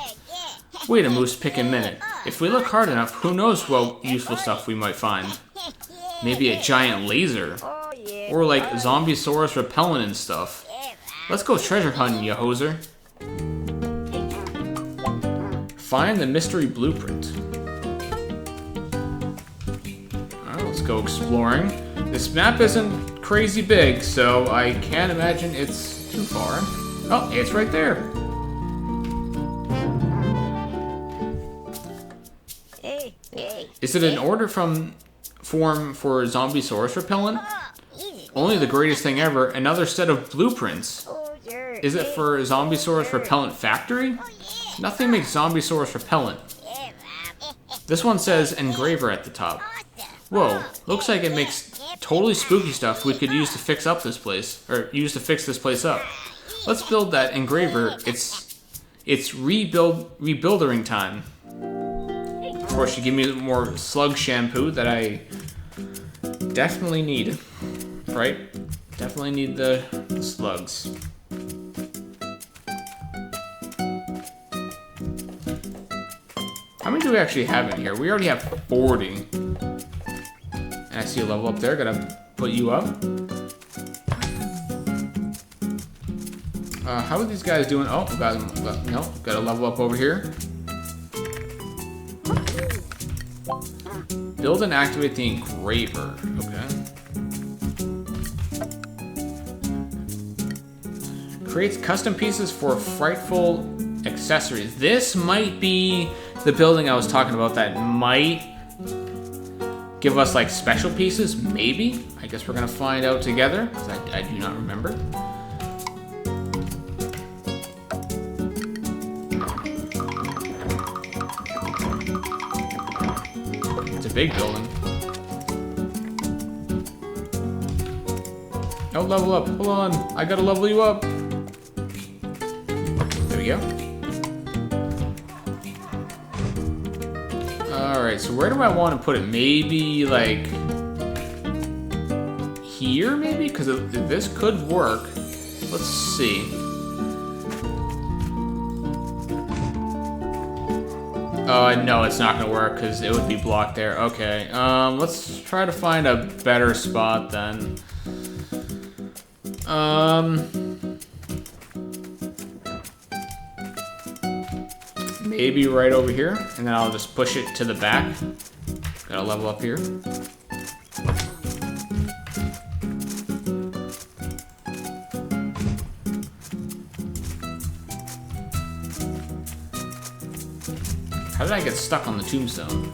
A: Wait a moose pickin' minute. If we look hard enough, who knows what useful stuff we might find. Maybe a giant laser. Or like Zombiesaurus repellent and stuff. Let's go treasure hunting, ya hoser. Find the mystery blueprint. Alright, let's go exploring. This map isn't crazy big, so I can't imagine it's too far. Oh, it's right there. Is it an order form for Zombiesaurus repellent? Only the greatest thing ever. Another set of blueprints. Is it for Zombiesaurus repellent factory? Nothing makes Zombiesaurus repellent. This one says engraver at the top. Whoa, looks like it makes totally spooky stuff we could use to fix up this place, or use to fix this place up. Let's build that engraver. It's rebuilding time. Of course, you give me more slug shampoo that I definitely need, right? Definitely need the slugs. How many do we actually have in here? We already have 40. And I see a level up there. Gotta put you up. How are these guys doing? Oh, got a level up over here. Build and activate the engraver. Okay. Creates custom pieces for frightful accessories. This might be the building I was talking about that might give us like special pieces. Maybe. I guess we're gonna find out together, because I do not remember. Big building. Oh, level up. Hold on. I gotta level you up. There we go. Alright, so where do I want to put it? Maybe like here, maybe? Because this could work. Let's see. No, it's not gonna work because it would be blocked there. Okay, let's try to find a better spot then. Maybe right over here, and then I'll just push it to the back. Gotta level up here. How did I get stuck on the tombstone?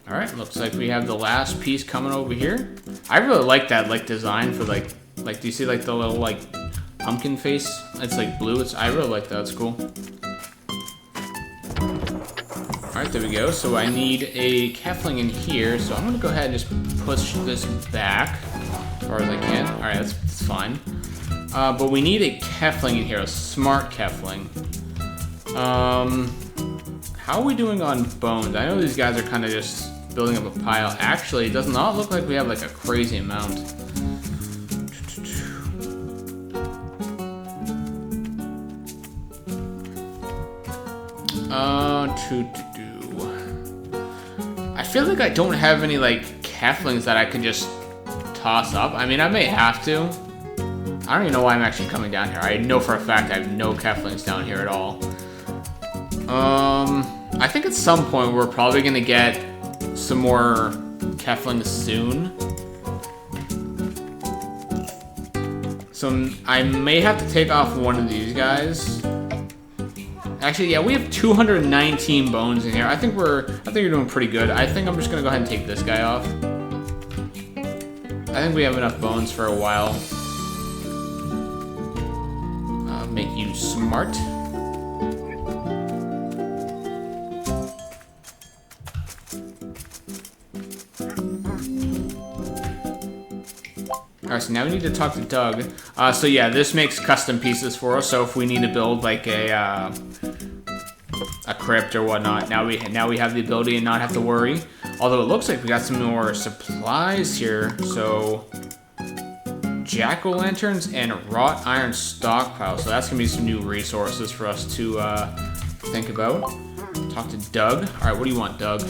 A: Alright, looks like we have the last piece coming over here. I really like that design for do you see like the little pumpkin face. It's like blue. I really like that. It's cool. Alright, there we go. So I need a Kefling in here. So I'm going to go ahead and just push this back as far as I can. Alright, that's fine. But we need a Kefling in here. A smart Kefling. How are we doing on bones? I know these guys are kind of just building up a pile. Actually, it does not look like we have like a crazy amount. I feel like I don't have any like Keflings that I can just toss up. I mean, I may have to. I don't even know why I'm actually coming down here. I know for a fact I have no Keflings down here at all. I think at some point we're probably gonna get some more Keflings soon. So I may have to take off one of these guys. Actually, yeah, we have 219 bones in here. I think you're doing pretty good. I think I'm just gonna go ahead and take this guy off. I think we have enough bones for a while. Make you smart. Alright, so now we need to talk to Doug. So yeah, this makes custom pieces for us. So if we need to build like a crypt or whatnot, now we have the ability and not have to worry. Although it looks like we got some more supplies here. So jack-o'-lanterns and wrought iron stockpile. So that's gonna be some new resources for us to think about. Talk to Doug. Alright, what do you want, Doug?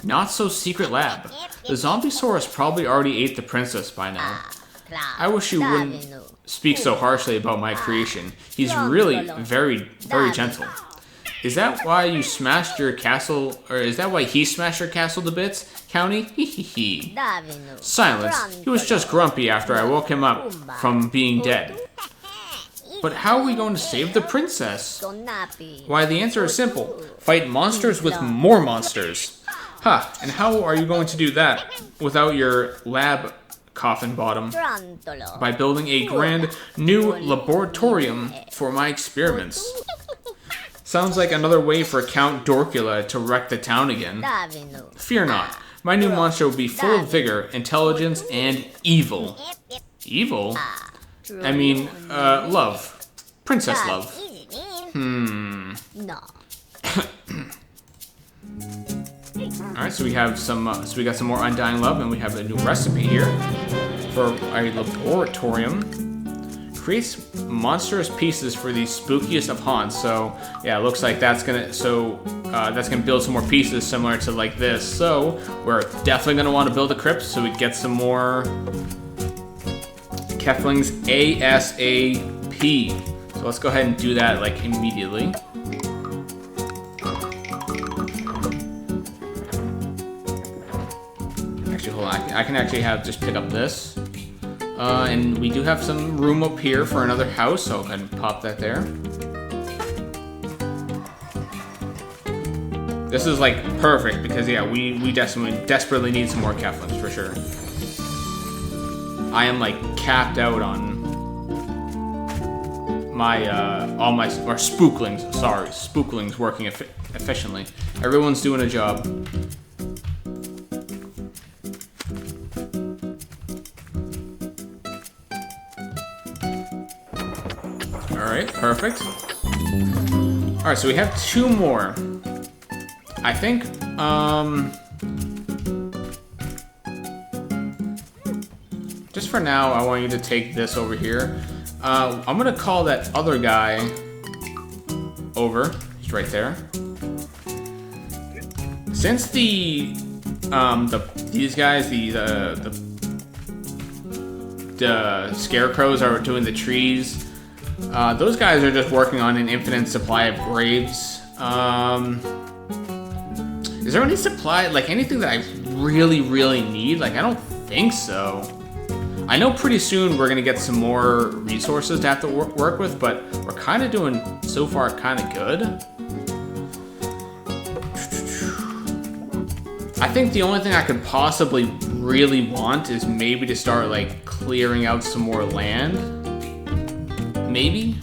A: Not so secret lab. The Zombiesaurus probably already ate the princess by now. I wish you wouldn't speak so harshly about my creation. He's really very, very gentle. Is that why you smashed your castle, or is that why he smashed your castle to bits, County? Hee. Silence. He was just grumpy after I woke him up from being dead. But how are we going to save the princess? Why, the answer is simple. Fight monsters with more monsters. Huh, and how are you going to do that without your lab coffin bottom? By building a grand new laboratorium for my experiments. Sounds like another way for Count Dorkula to wreck the town again. Fear not, my new monster will be full of vigor, intelligence, and evil. Evil? I mean, love. Princess love. Alright, so we have some, so we got some more Undying Love, and we have a new recipe here for a laboratorium. Creates monstrous pieces for the spookiest of haunts. So yeah, it looks like that's gonna build some more pieces similar to like this. So we're definitely gonna want to build a crypt so we get some more Keflings ASAP. So let's go ahead and do that like immediately. Actually, hold on. I can actually just pick up this. And we do have some room up here for another house, so I'll go ahead and pop that there. This is like perfect because yeah, we desperately need some more Keflings for sure. I am like capped out on my spooklings. Sorry, spooklings working efficiently. Everyone's doing a job. Alright, perfect. Alright, so we have two more. I think, just for now, I want you to take this over here. I'm gonna call that other guy over. He's right there. Since these guys, the scarecrows are doing the trees, those guys are just working on an infinite supply of graves. Is there any supply, like anything that I really need? Like, I don't think so. I know pretty soon we're gonna get some more resources to have to work with, but we're kind of doing, so far, kind of good. I think the only thing I could possibly really want is maybe to start, like, clearing out some more land. maybe.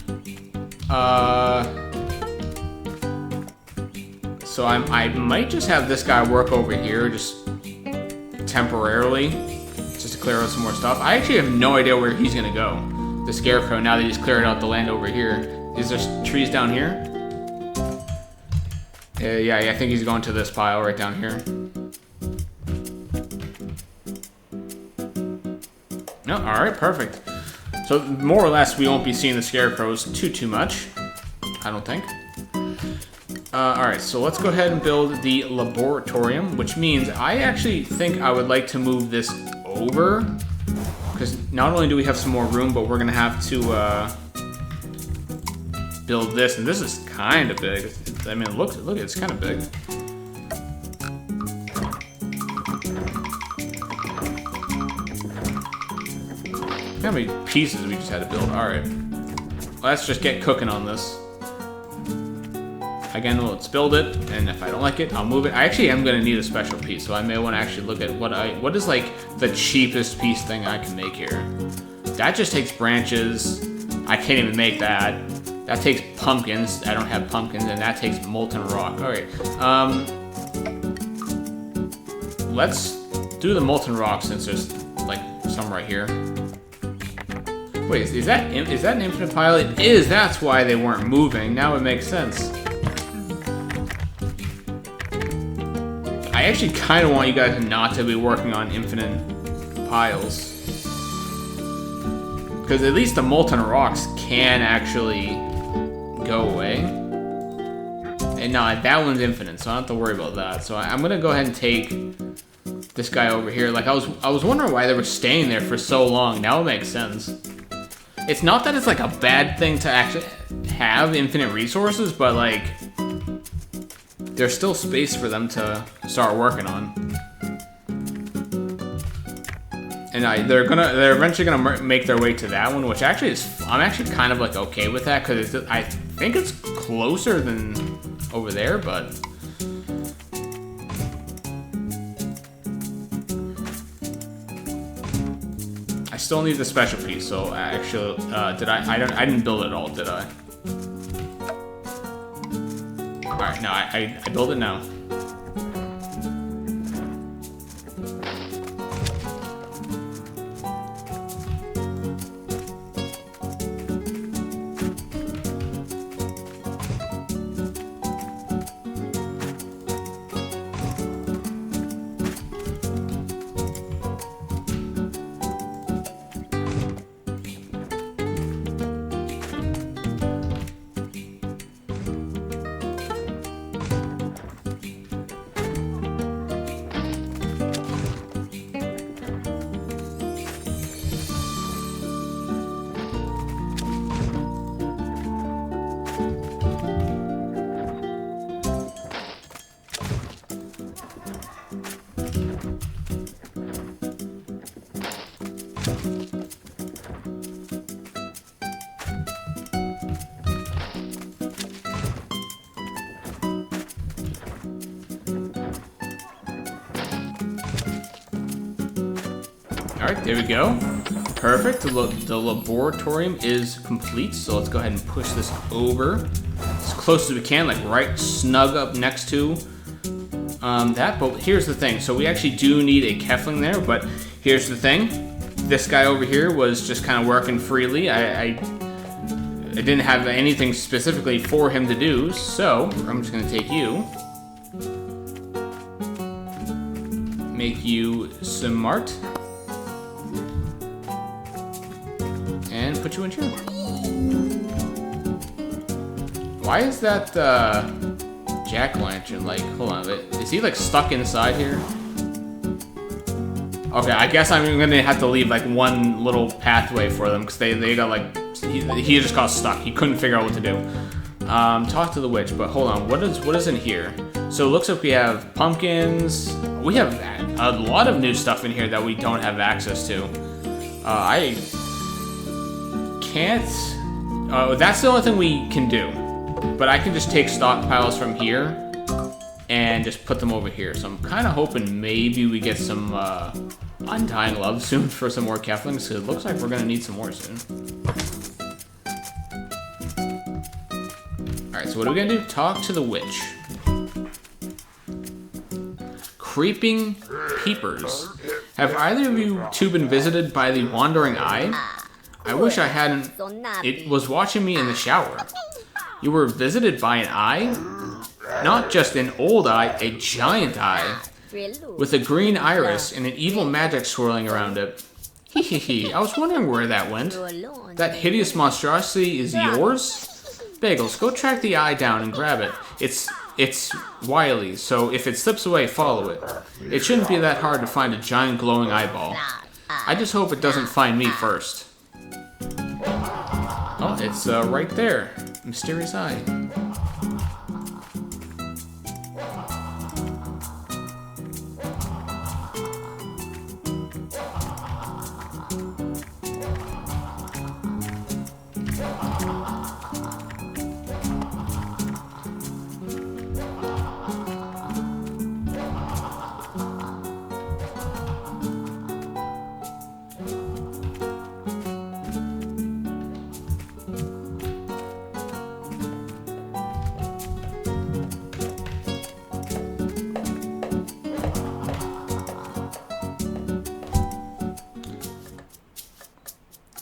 A: So I might just have this guy work over here, just temporarily, just to clear out some more stuff. I actually have no idea where he's gonna go. The Scarecrow, now that he's cleared out the land over here. Is there trees down here? Yeah, I think he's going to this pile right down here. No, alright, perfect. So more or less, we won't be seeing the Scarecrows too much, I don't think. Alright, so let's go ahead and build the laboratorium, which means I actually think I would like to move this over, because not only do we have some more room, but we're going to have to build this, and this is kind of big. I mean, look, it's kind of big. How many pieces we just had to build? Alright. Let's just get cooking on this. Again, let's build it, and if I don't like it, I'll move it. I actually am going to need a special piece, so I may want to actually look at what is like the cheapest piece thing I can make here. That just takes branches. I can't even make that. That takes pumpkins. I don't have pumpkins, and that takes molten rock. Alright. Let's do the molten rock since there's like some right here. Wait, is that an infinite pile? It is. That's why they weren't moving. Now it makes sense. I actually kind of want you guys not to be working on infinite piles. Because at least the molten rocks can actually go away. And no, that one's infinite, so I don't have to worry about that. So I'm going to go ahead and take this guy over here. Like, I was wondering why they were staying there for so long. Now it makes sense. It's not that it's like a bad thing to actually have infinite resources, but like, there's still space for them to start working on. And they're eventually gonna make their way to that one, which actually I'm actually kind of like okay with that, because I think it's closer than over there, but I still need the special piece. So actually, I didn't build it at all, did I? Alright, no, I build it now. Alright, there we go. Perfect. The laboratorium is complete, so let's go ahead and push this over as close as we can, like right snug up next to that. But here's the thing. So we actually do need a Kefling there, but here's the thing. This guy over here was just kind of working freely. I didn't have anything specifically for him to do, so I'm just going to take you. Make you smart. And put you in here. Why is that jack-o'-lantern like, hold on, is he like stuck inside here? Okay, I guess I'm gonna have to leave like one little pathway for them because they got like, he just got stuck. He couldn't figure out what to do. Talk to the witch, but hold on, what is in here? So it looks like we have pumpkins. We have a lot of new stuff in here that we don't have access to. I can't. That's the only thing we can do. But I can just take stockpiles from here and just put them over here. So I'm kind of hoping maybe we get some Undying Love soon for some more Keflings. Because it looks like we're going to need some more soon. so what are we gonna do? Talk to the witch. Creeping peepers. Have either of you two been visited by the wandering eye? I wish I hadn't. It was watching me in the shower. You were visited by an eye? Not just an old eye, a giant eye. With a green iris and an evil magic swirling around it. Hee hee hee, I was wondering where that went. That hideous monstrosity is yours? Bagels, go track the eye down and grab it. It's wily, so if it slips away, follow it. It shouldn't be that hard to find a giant glowing eyeball. I just hope it doesn't find me first. Oh, it's right there. Mysterious eye.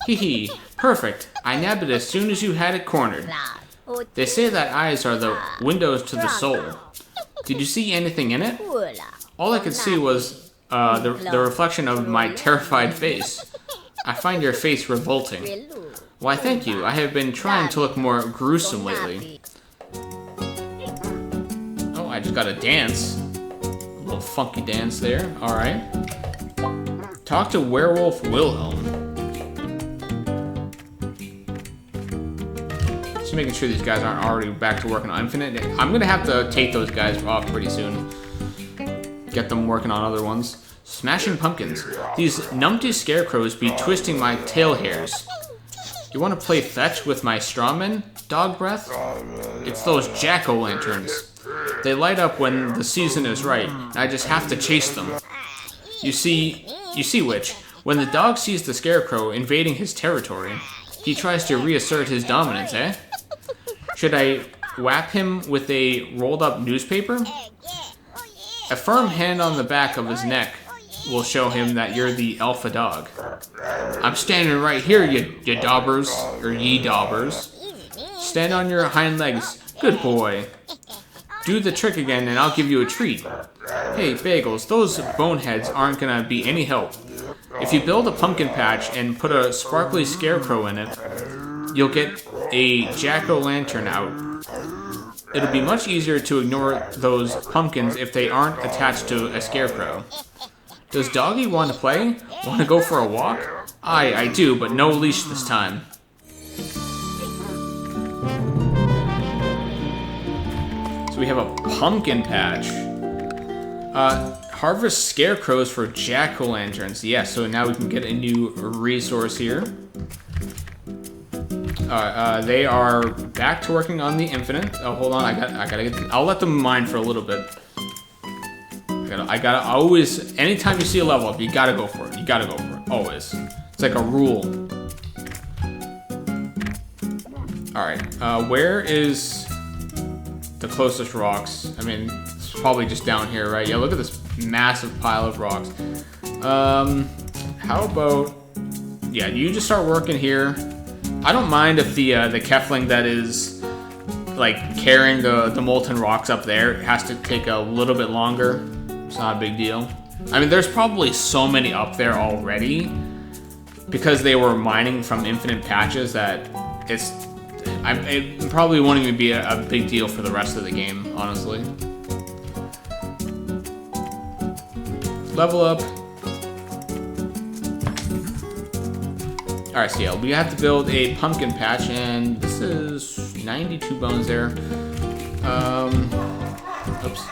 A: Hee, perfect. I nabbed it as soon as you had it cornered. They say that eyes are the windows to the soul. Did you see anything in it? All I could see was the reflection of my terrified face. I find your face revolting. Why, thank you. I have been trying to look more gruesome lately. Oh, I just got a dance. A little funky dance there. Alright. Talk to Werewolf Wilhelm. Just making sure these guys aren't already back to working on Infinite. I'm gonna have to take those guys off pretty soon. Get them working on other ones. Smashing pumpkins. These numpty scarecrows be twisting my tail hairs. You want to play fetch with my strawmen? Dog breath? It's those jack-o'-lanterns. They light up when the season is right, and I just have to chase them. You see, Witch, when the dog sees the scarecrow invading his territory, he tries to reassert his dominance, eh? Should I whap him with a rolled-up newspaper? A firm hand on the back of his neck will show him that you're the alpha dog. I'm standing right here, you daubers, or ye daubers. Stand on your hind legs. Good boy. Do the trick again and I'll give you a treat. Hey, Bagels, those boneheads aren't gonna be any help. If you build a pumpkin patch and put a sparkly scarecrow in it, you'll get a jack-o'-lantern out. It'll be much easier to ignore those pumpkins if they aren't attached to a scarecrow. Does Doggy want to play? Want to go for a walk? I do, but no leash this time. So we have a pumpkin patch. Harvest scarecrows for jack-o'-lanterns. Yeah, so now we can get a new resource here. They are back to working on the Infinite. Oh, hold on, I gotta get. I'll let them mine for a little bit. I gotta always. Anytime you see a level up, you gotta go for it. You gotta go for it. Always. It's like a rule. All right. Where is the closest rocks? I mean, it's probably just down here, right? Yeah. Look at this massive pile of rocks. How about? Yeah. You just start working here. I don't mind if the Kefling that is like carrying the molten rocks up there has to take a little bit longer. It's not a big deal. I mean, there's probably so many up there already because they were mining from infinite patches that it probably won't even be a big deal for the rest of the game, honestly. Level up. Alright, so yeah, we have to build a pumpkin patch, and this is 92 bones there. Oops.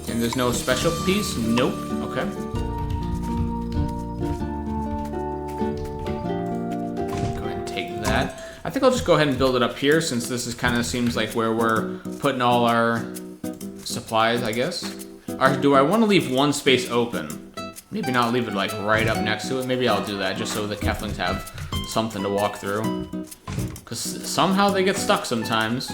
A: And there's no special piece? Nope. Okay. Go ahead and take that. I think I'll just go ahead and build it up here since this is kind of seems like where we're putting all our supplies, I guess. Or do I want to leave one space open? Maybe not leave it like right up next to it. Maybe I'll do that just so the Keflings have something to walk through. Because somehow they get stuck sometimes.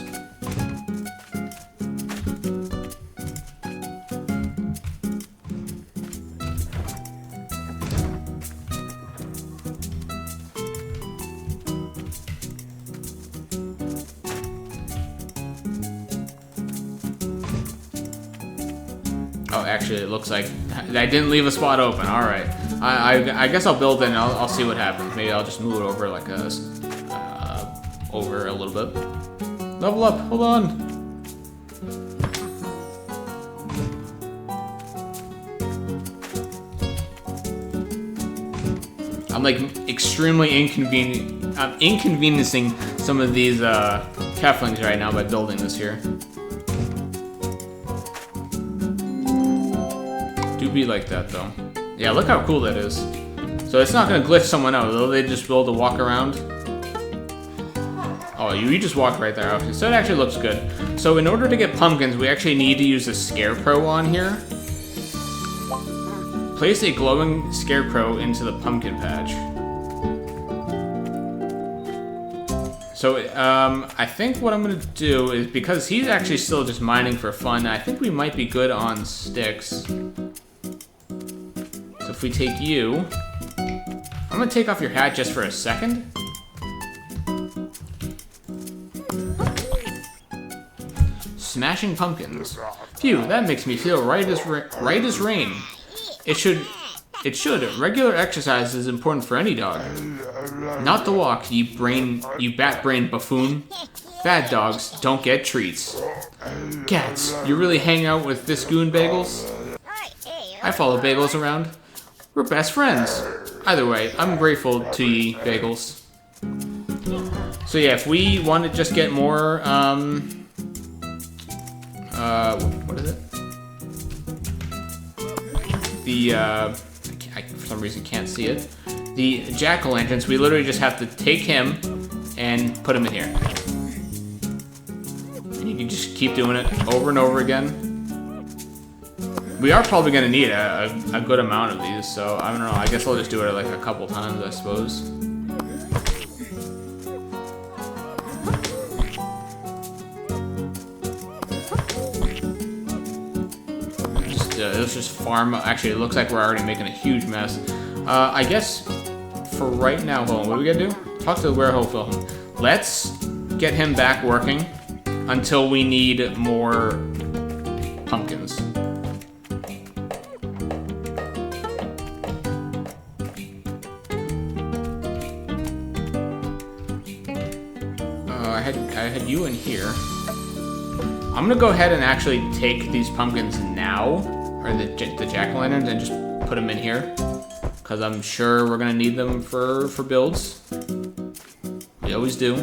A: Oh, actually, it looks like I didn't leave a spot open. All right, I guess I'll build it and I'll see what happens. Maybe I'll just move it over like over a little bit. Level up. Hold on. I'm like extremely I'm inconveniencing some of these Keflings right now by building this here. Do be like that though. Yeah, look how cool that is. So it's not gonna glitch someone out, though. They just be able to walk around. Oh, you just walk right there. Okay, so it actually looks good. So in order to get pumpkins, we actually need to use a scarecrow on here. Place a glowing scarecrow into the pumpkin patch. So, I think what I'm gonna do is, because he's actually still just mining for fun, I think we might be good on sticks. So if we take you, I'm gonna take off your hat just for a second. Smashing pumpkins. Phew, that makes me feel right as rain. It should. Regular exercise is important for any dog. Not the walk, you bat-brained buffoon. Bad dogs don't get treats. Cats, you really hang out with this goon, Bagels? I follow Bagels around. We're best friends. Either way, I'm grateful to ye, Bagels. So yeah, if we want to just get more, what is it? I for some reason can't see it. The jack-o'-lanterns, we literally just have to take him and put him in here. And you can just keep doing it over and over again. We are probably going to need a good amount of these, so I don't know. I guess I'll just do it like a couple times, I suppose. Let's just farm. Actually, it looks like we're already making a huge mess. I guess for right now, hold on, what do we gotta do? Talk to the werewolf. Let's get him back working until we need more pumpkins. I had you in here. I'm gonna go ahead and actually take these pumpkins now, or the jack-o'-lanterns, and just put them in here, because I'm sure we're gonna need them for builds. We always do.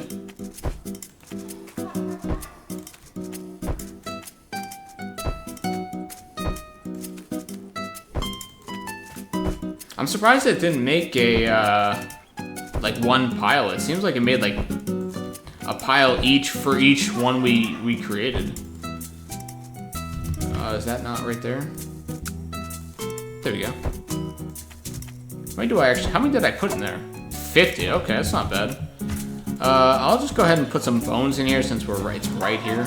A: I'm surprised it didn't make a like one pile. It seems like it made like a pile each for each one we created. Is that not right there? There we go. How many did I put in there? 50, okay, that's not bad. I'll just go ahead and put some bones in here since it's right here.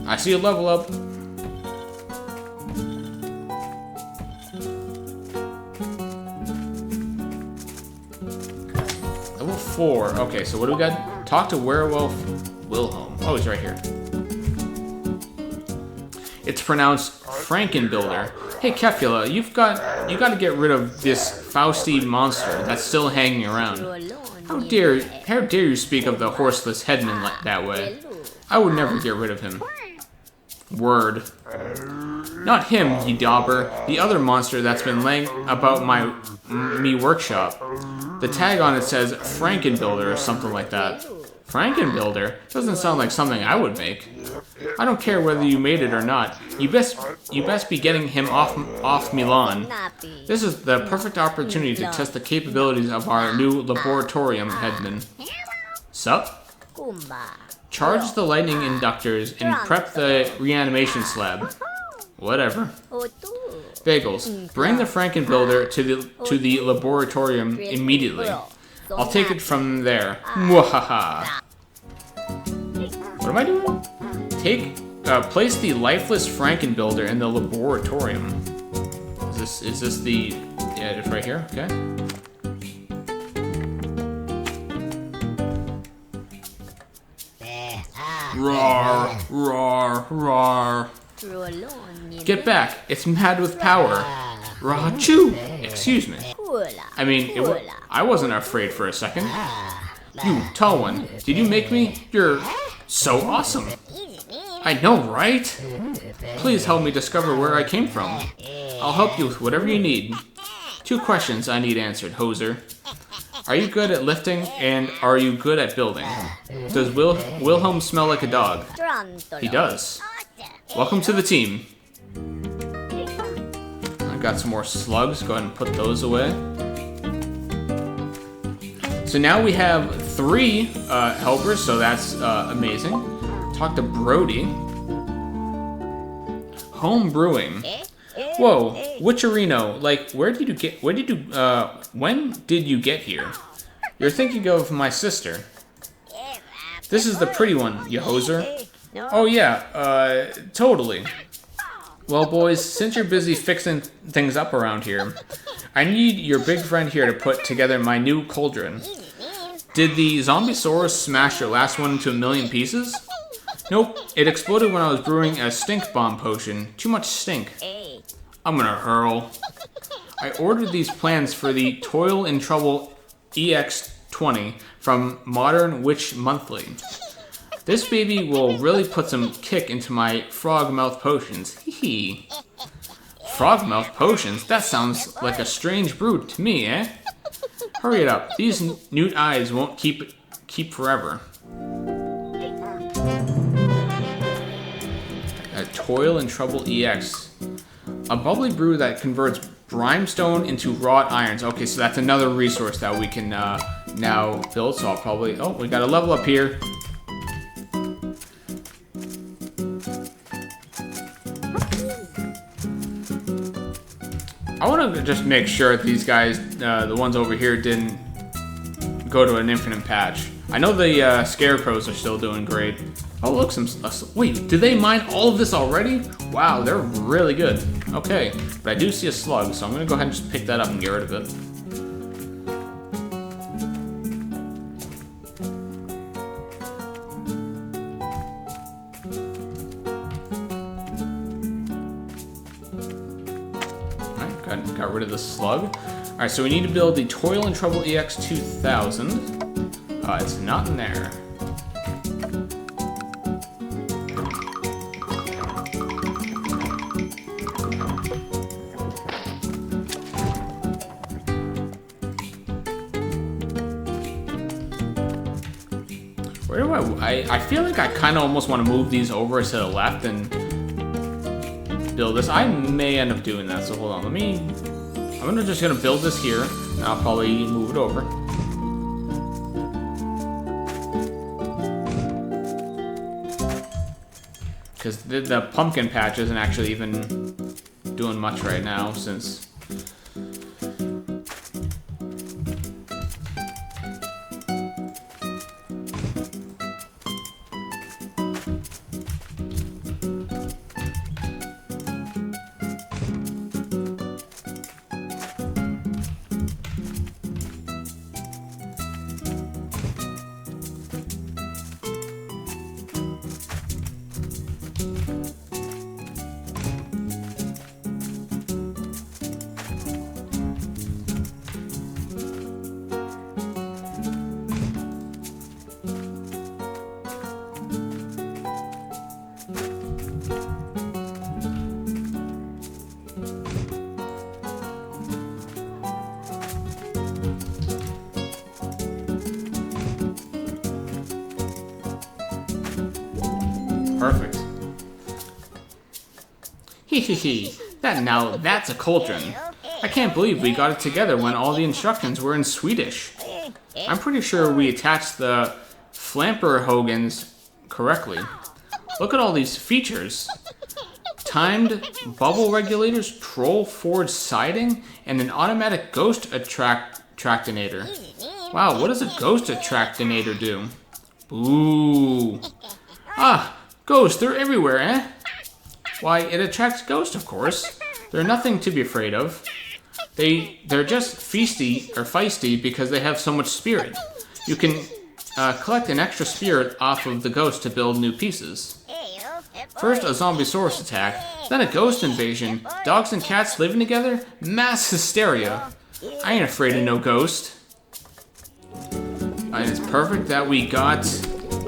A: I see a level up. Level 4, okay, so what do we got? Talk to Werewolf Wilhelm. Oh, he's right here. It's pronounced Frankenbuilder. Hey, Kefla, you got to get rid of this Fausty monster that's still hanging around. How dare you speak of the horseless headman that way? I would never get rid of him. Word. Not him, ye dauber. The other monster that's been laying about me workshop. The tag on it says Frankenbuilder or something like that. Frankenbuilder? Doesn't sound like something I would make. I don't care whether you made it or not. You best be getting him off Milan. This is the perfect opportunity to test the capabilities of our new laboratorium headman. Sup? Charge the lightning inductors and prep the reanimation slab. Whatever. Bagels, bring the Frankenbuilder to the laboratorium immediately. I'll take it from there. Mwahaha. What am I doing? Place the lifeless Frankenbuilder in the laboratorium. Is this the... Yeah, it's right here, okay. Roar, roar, roar. Get back, it's mad with power. Rachoo! Excuse me. I mean, I wasn't afraid for a second. You, tall one, did you make me? You're so awesome. I know, right? Please help me discover where I came from. I'll help you with whatever you need. 2 questions I need answered, Hoser. Are you good at lifting, and are you good at building? Does Wilhelm smell like a dog? He does. Welcome to the team. I got some more slugs. Go ahead and put those away. So now we have 3 helpers, so that's amazing. Talk to Brody. Home brewing. Whoa, Witcherino, like, when did you get here? You're thinking of my sister. This is the pretty one, you hoser. Oh yeah, totally. Well, boys, since you're busy fixing things up around here, I need your big friend here to put together my new cauldron. Did the Zombiesaurus smash your last one into a million pieces? Nope, it exploded when I was brewing a stink bomb potion. Too much stink. I'm gonna hurl. I ordered these plans for the Toil and Trouble EX20 from Modern Witch Monthly. This baby will really put some kick into my frog mouth potions. Hee. Frog mouth potions? That sounds like a strange brood to me, eh? Hurry it up. These newt eyes won't keep forever. A Toil and Trouble EX. A bubbly brew that converts brimstone into wrought irons. Okay, so that's another resource that we can now build. So I'll probably... Oh, we got a level up here. I want to just make sure that these guys, the ones over here, didn't go to an infinite patch. I know the scarecrows are still doing great. Oh, look, wait, did they mine all of this already? Wow, they're really good. Okay, but I do see a slug, so I'm gonna go ahead and just pick that up and get rid of it. Alright, got rid of the slug. Alright, so we need to build the Toil and Trouble EX 2000. It's not in there. Where do I feel like I kind of almost want to move these over to the left and build this. I may end up doing that, so hold on. I'm just gonna build this here, and I'll probably move it over. Because the pumpkin patch isn't actually even doing much right now, since... Perfect. Hee. That's a cauldron. I can't believe we got it together when all the instructions were in Swedish. I'm pretty sure we attached the Flamperhogans correctly. Look at all these features. timed bubble regulators, troll forged siding, and an automatic ghost attractinator. Wow, what does a ghost attractinator do? Ooh. Ah, ghosts, they're everywhere, eh? Why, it attracts ghosts, of course. They're nothing to be afraid of. They're just feisty because they have so much spirit. You can collect an extra spirit off of the ghost to build new pieces. First a Zombiesaurus attack, then a ghost invasion. Dogs and cats living together? Mass hysteria. I ain't afraid of no ghost. And it's perfect that we got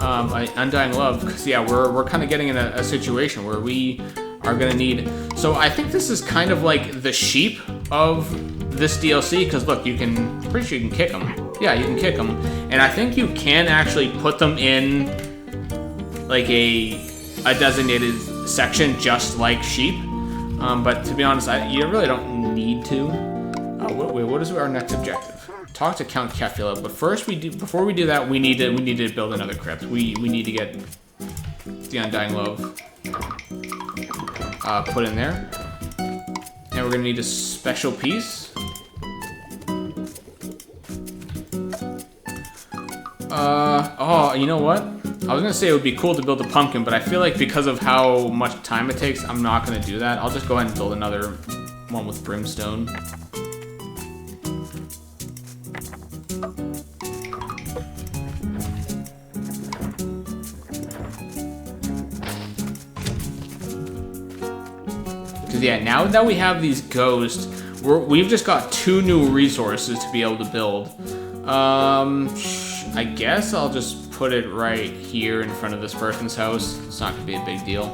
A: Undying Love, because yeah, we're kind of getting in a situation where we are gonna need. So I think this is kind of like the sheep of this DLC, because look, pretty sure you can kick them. Yeah, you can kick them, and I think you can actually put them in like a designated section, just like sheep. But to be honest, you really don't need to. Wait, what is our next objective? Talk to Count Kefla, but first before we do that, we need to build another crypt. We need to get the Undying Love put in there, and we're gonna need a special piece. Oh, you know what? I was gonna say it would be cool to build a pumpkin, but I feel like because of how much time it takes, I'm not gonna do that. I'll just go ahead and build another one with brimstone. Yeah, now that we have these ghosts, we've just got 2 new resources to be able to build. I guess I'll just put it right here in front of this person's house. It's not gonna be a big deal.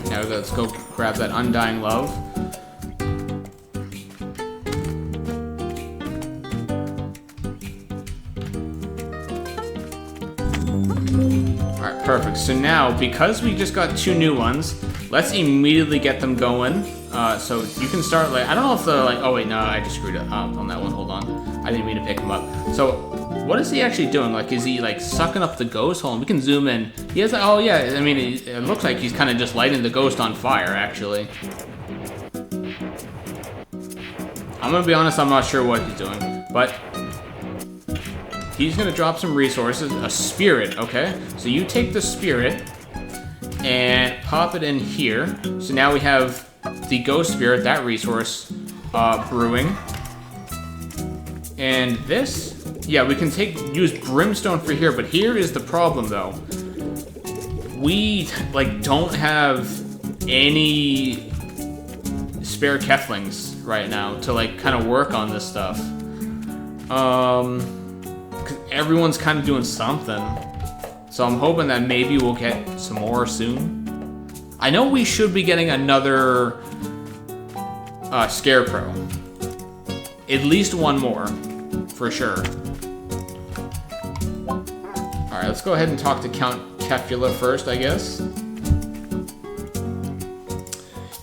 A: Now let's go grab that Undying Love. Alright, perfect. So now, because we just got 2 new ones, let's immediately get them going. So you can start, like, I don't know if the, like, oh wait, no, I just screwed up on that one, hold on. I didn't mean to pick him up. So, what is he actually doing? Like, is he, like, sucking up the ghost? Hold on, we can zoom in. He has, oh yeah, I mean, it looks like he's kind of just lighting the ghost on fire, actually. I'm gonna be honest, I'm not sure what he's doing, but he's gonna drop some resources, a spirit, okay? So you take the spirit and pop it in here. So now we have the ghost spirit, that resource, brewing. And this, yeah, we can use brimstone for here, but here is the problem though. We, like, don't have any spare Keflings right now to, like, kind of work on this stuff. Everyone's kind of doing something. So I'm hoping that maybe we'll get some more soon. I know we should be getting another Scarecrow. At least one more, for sure. Alright, let's go ahead and talk to Count Kefla first, I guess.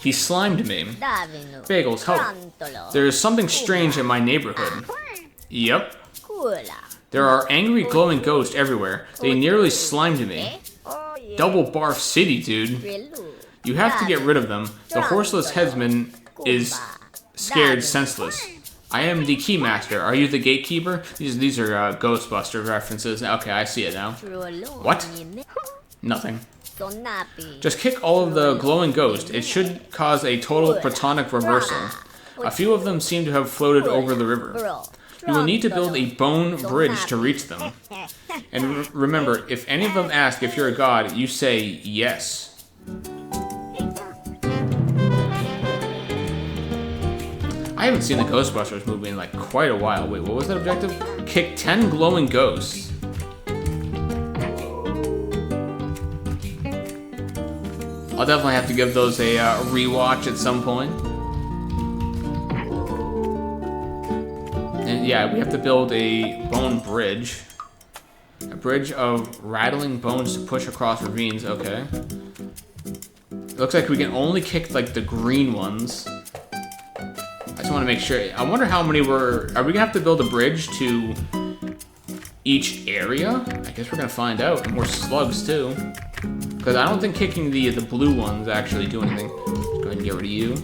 A: He slimed me. Bagels, help. There's something strange in my neighborhood. Yep. There are angry glowing ghosts everywhere. They nearly slimed me. Double barf city, dude. You have to get rid of them. The horseless headsman is scared senseless. I am the keymaster. Are you the gatekeeper? These are Ghostbusters references. Okay, I see it now. What? Nothing. Just kick all of the glowing ghosts. It should cause a total protonic reversal. A few of them seem to have floated over the river. You will need to build a bone bridge to reach them. And remember, if any of them ask if you're a god, you say yes. I haven't seen the Ghostbusters movie in like quite a while. Wait, what was that objective? Kick 10 glowing ghosts. I'll definitely have to give those a rewatch at some point. And yeah, we have to build a bone bridge. A bridge of rattling bones to push across ravines, okay. It looks like we can only kick like the green ones. I just want to make sure. I wonder how many are we gonna have to build a bridge to each area? I guess we're gonna find out. And more slugs too, because I don't think kicking the blue ones actually do anything. Let's go ahead and get rid of you.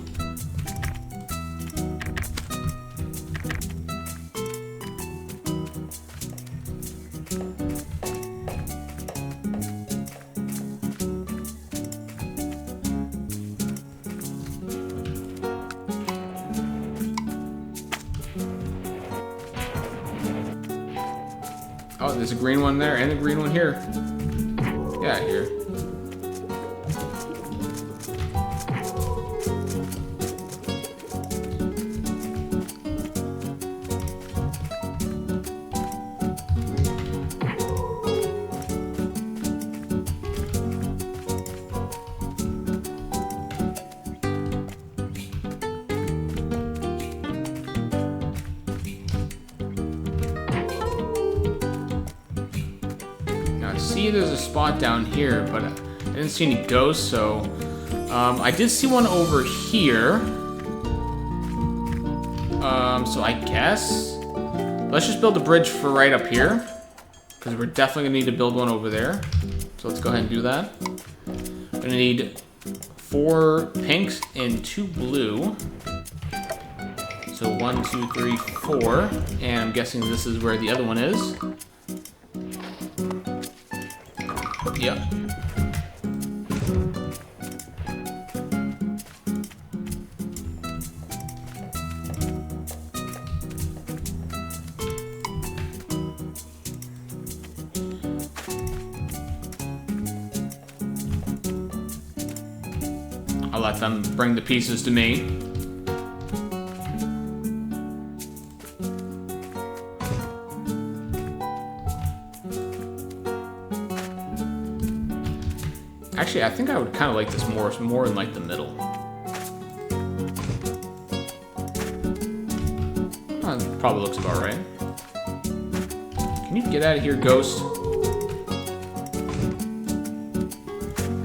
A: Oh, there's a green one there and a green one here. Yeah, here. See, there's a spot down here, but I didn't see any ghosts, so I did see one over here. So I guess let's just build a bridge for right up here, because we're definitely gonna need to build one over there. So let's go ahead and do that. We're gonna need 4 pinks and 2 blue. So 1, 2, 3, 4, and I'm guessing this is where the other one is. Yep. I'll let them bring the pieces to me. Actually, I think I would kind of like this more in like the middle. Oh, that probably looks about right. Can you get out of here, ghost?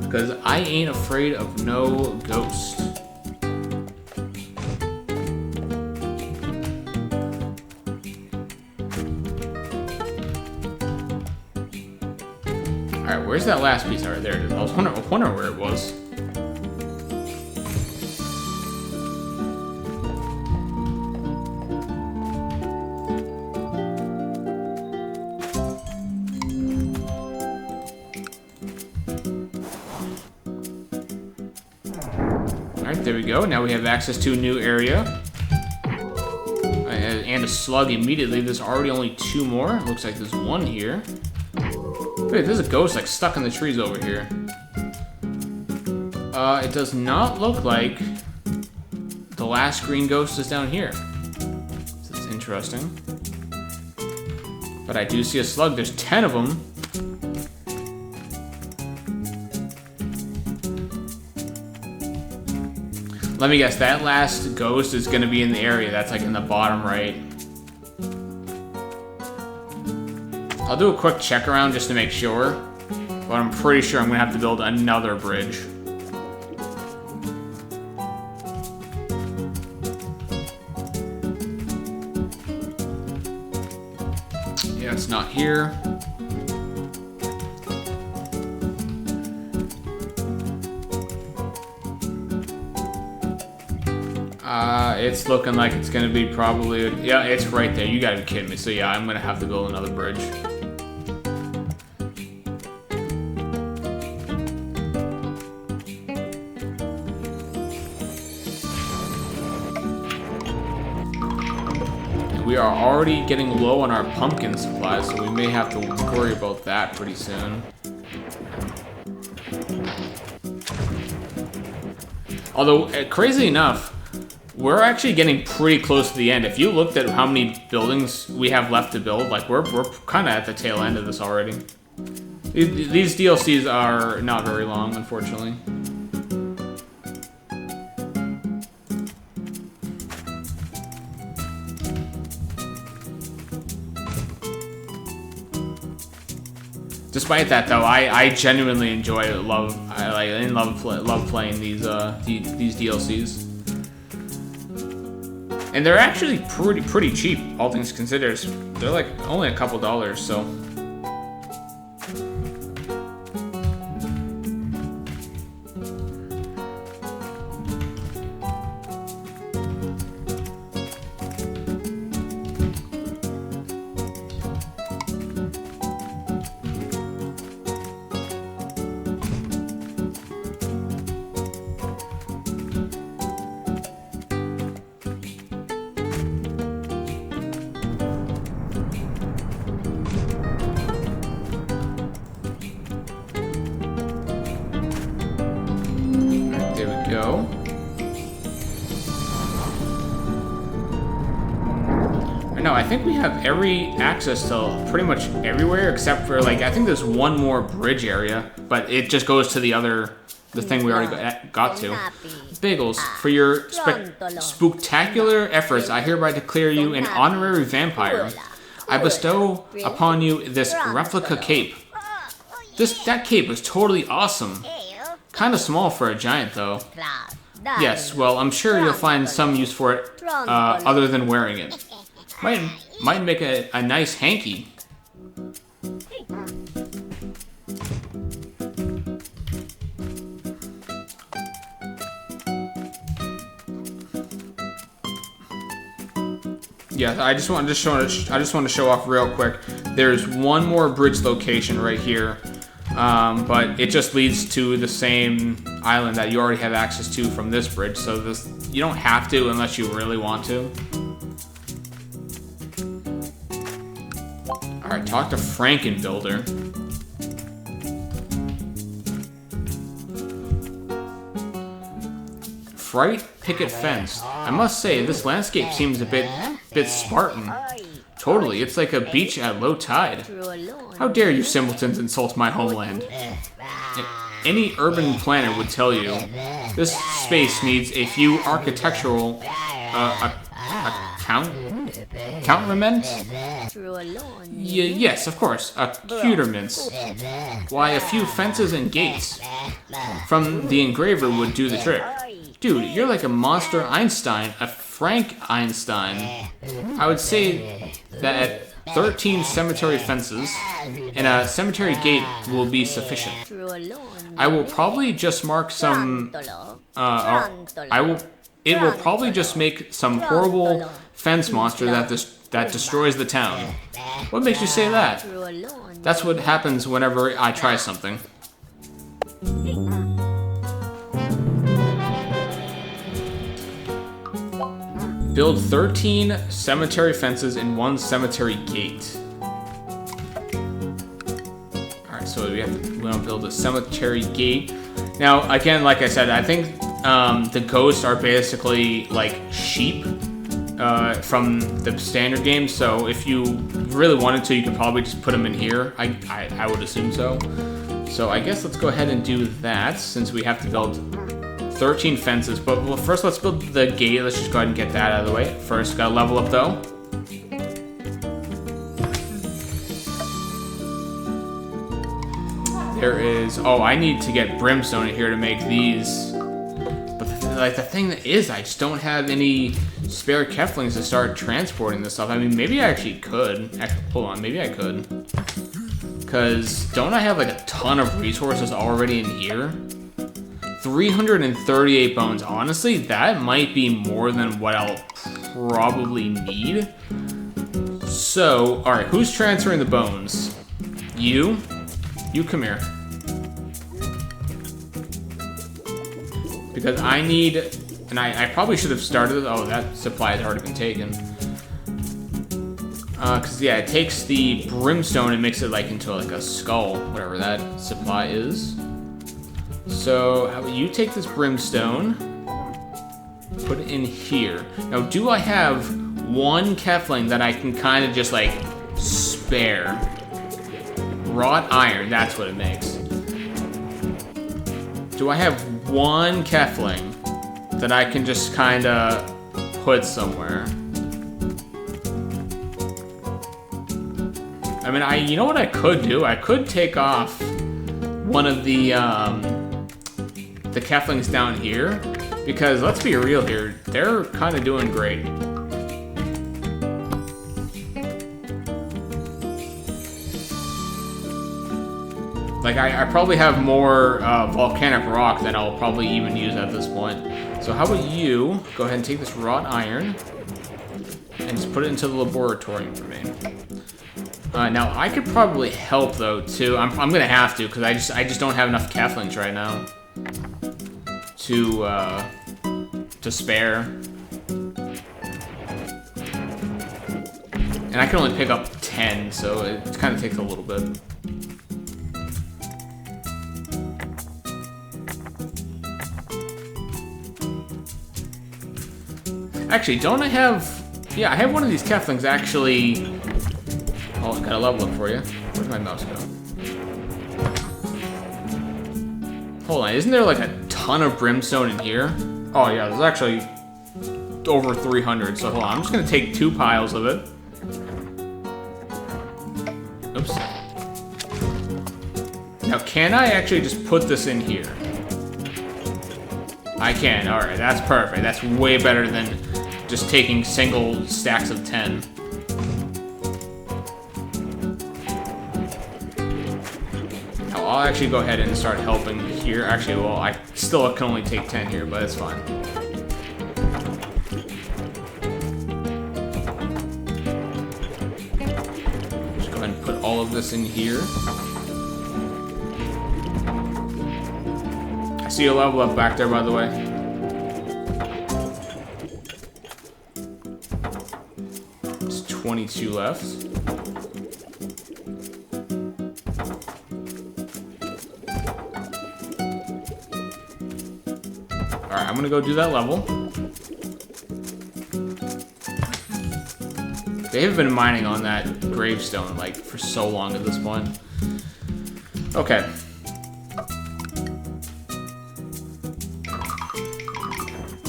A: Because I ain't afraid of no ghost. Alright, where's that last piece? Alright, there it is. I was wondering where it was. Alright, there we go. Now we have access to a new area. And a slug immediately. There's already only 2 more. It looks like there's 1 here. Wait, there's a ghost like stuck in the trees over here. It does not look like the last green ghost is down here. So that's interesting. But I do see a slug. There's 10 of them. Let me guess, that last ghost is gonna be in the area that's like in the bottom right. I'll do a quick check around just to make sure, but I'm pretty sure I'm gonna have to build another bridge. Yeah, it's not here. It's looking like it's gonna be probably, yeah, it's right there. You gotta be kidding me. So yeah, I'm gonna have to build another bridge. We are already getting low on our pumpkin supplies, so we may have to worry about that pretty soon. Although, crazy enough, we're actually getting pretty close to the end. If you looked at how many buildings we have left to build, like we're kind of at the tail end of this already. These DLCs are not very long, unfortunately. Despite that, though, I genuinely enjoy it. Love playing these DLCs. And they're actually pretty cheap, all things considered. They're like only a couple dollars, so. Go. No, I think we have every access to pretty much everywhere except for like I think there's one more bridge area, but it just goes to the thing we already got to. Bagels, for your spooktacular efforts, I hereby declare you an honorary vampire. I bestow upon you this replica cape. That cape is totally awesome. Kind of small for a giant, though. Yes, well, I'm sure you'll find some use for it other than wearing it. Might make a nice hanky. Yeah, I just want to show off real quick. There's one more bridge location right here. But it just leads to the same island that you already have access to from this bridge, so you don't have to unless you really want to. Alright, talk to Frankenbuilder. Fright picket fence. I must say, this landscape seems a bit Spartan. Totally, it's like a beach at low tide. How dare you simpletons insult my homeland? Any urban planner would tell you, this space needs a few architectural accoutrements? Yes, of course, accoutrements. Why, a few fences and gates from the engraver would do the trick. Dude, you're like a monster Einstein, a Frank Einstein. I would say that 13 cemetery fences and a cemetery gate will be sufficient. I will probably just mark some. It will probably just make some horrible fence monster that destroys the town. What makes you say that? That's what happens whenever I try something. Build 13 cemetery fences and 1 cemetery gate. Alright, so we want to build a cemetery gate. Now, again, like I said, I think the ghosts are basically like sheep from the standard game. So if you really wanted to, you could probably just put them in here. I would assume so. So I guess let's go ahead and do that since we have to build 13 fences, but well, first let's build the gate. Let's just go ahead and get that out of the way. First, gotta level up though. There is, oh, I need to get brimstone in here to make these. But the thing that is, I just don't have any spare Keflings to start transporting this stuff. I mean, maybe I actually could. Hold on, maybe I could. Because don't I have like a ton of resources already in here? 338 bones. Honestly, that might be more than what I'll probably need. So, alright, who's transferring the bones? You? You come here. Because I need, and I probably should have started, oh, that supply has already been taken. Because, yeah, it takes the brimstone and makes it, like, into, like, a skull, whatever that supply is. So, how about you take this brimstone, put it in here. Now, do I have one Kefling that I can kind of just, like, spare? Wrought iron, that's what it makes. Do I have one Kefling that I can just kind of put somewhere? I mean, you know what I could do? I could take off one of the Keflings down here, because let's be real here, they're kind of doing great. Like, I probably have more volcanic rock than I'll probably even use at this point. So how about you go ahead and take this wrought iron and just put it into the laboratory for me. Now, I could probably help, though, too. I'm going to have to, because I just don't have enough Keflings right now to spare. And I can only pick up 10, so it kind of takes a little bit. Actually, don't I have... Yeah, I have one of these Keflings actually... Oh, I got a level up for you. Where'd my mouse go? Hold on, isn't there like a ton of brimstone in here? Oh yeah, there's actually over 300, so hold on. I'm just gonna take 2 piles of it. Oops. Now, can I actually just put this in here? I can, alright, that's perfect. That's way better than just taking single stacks of 10. Now, I'll actually go ahead and start helping here. Actually, well, I still can only take 10 here, but it's fine. Just go ahead and put all of this in here. I see a level up back there, by the way. There's 22 left. Alright, I'm gonna go do that level. They have been mining on that gravestone, like, for so long at this point. Okay.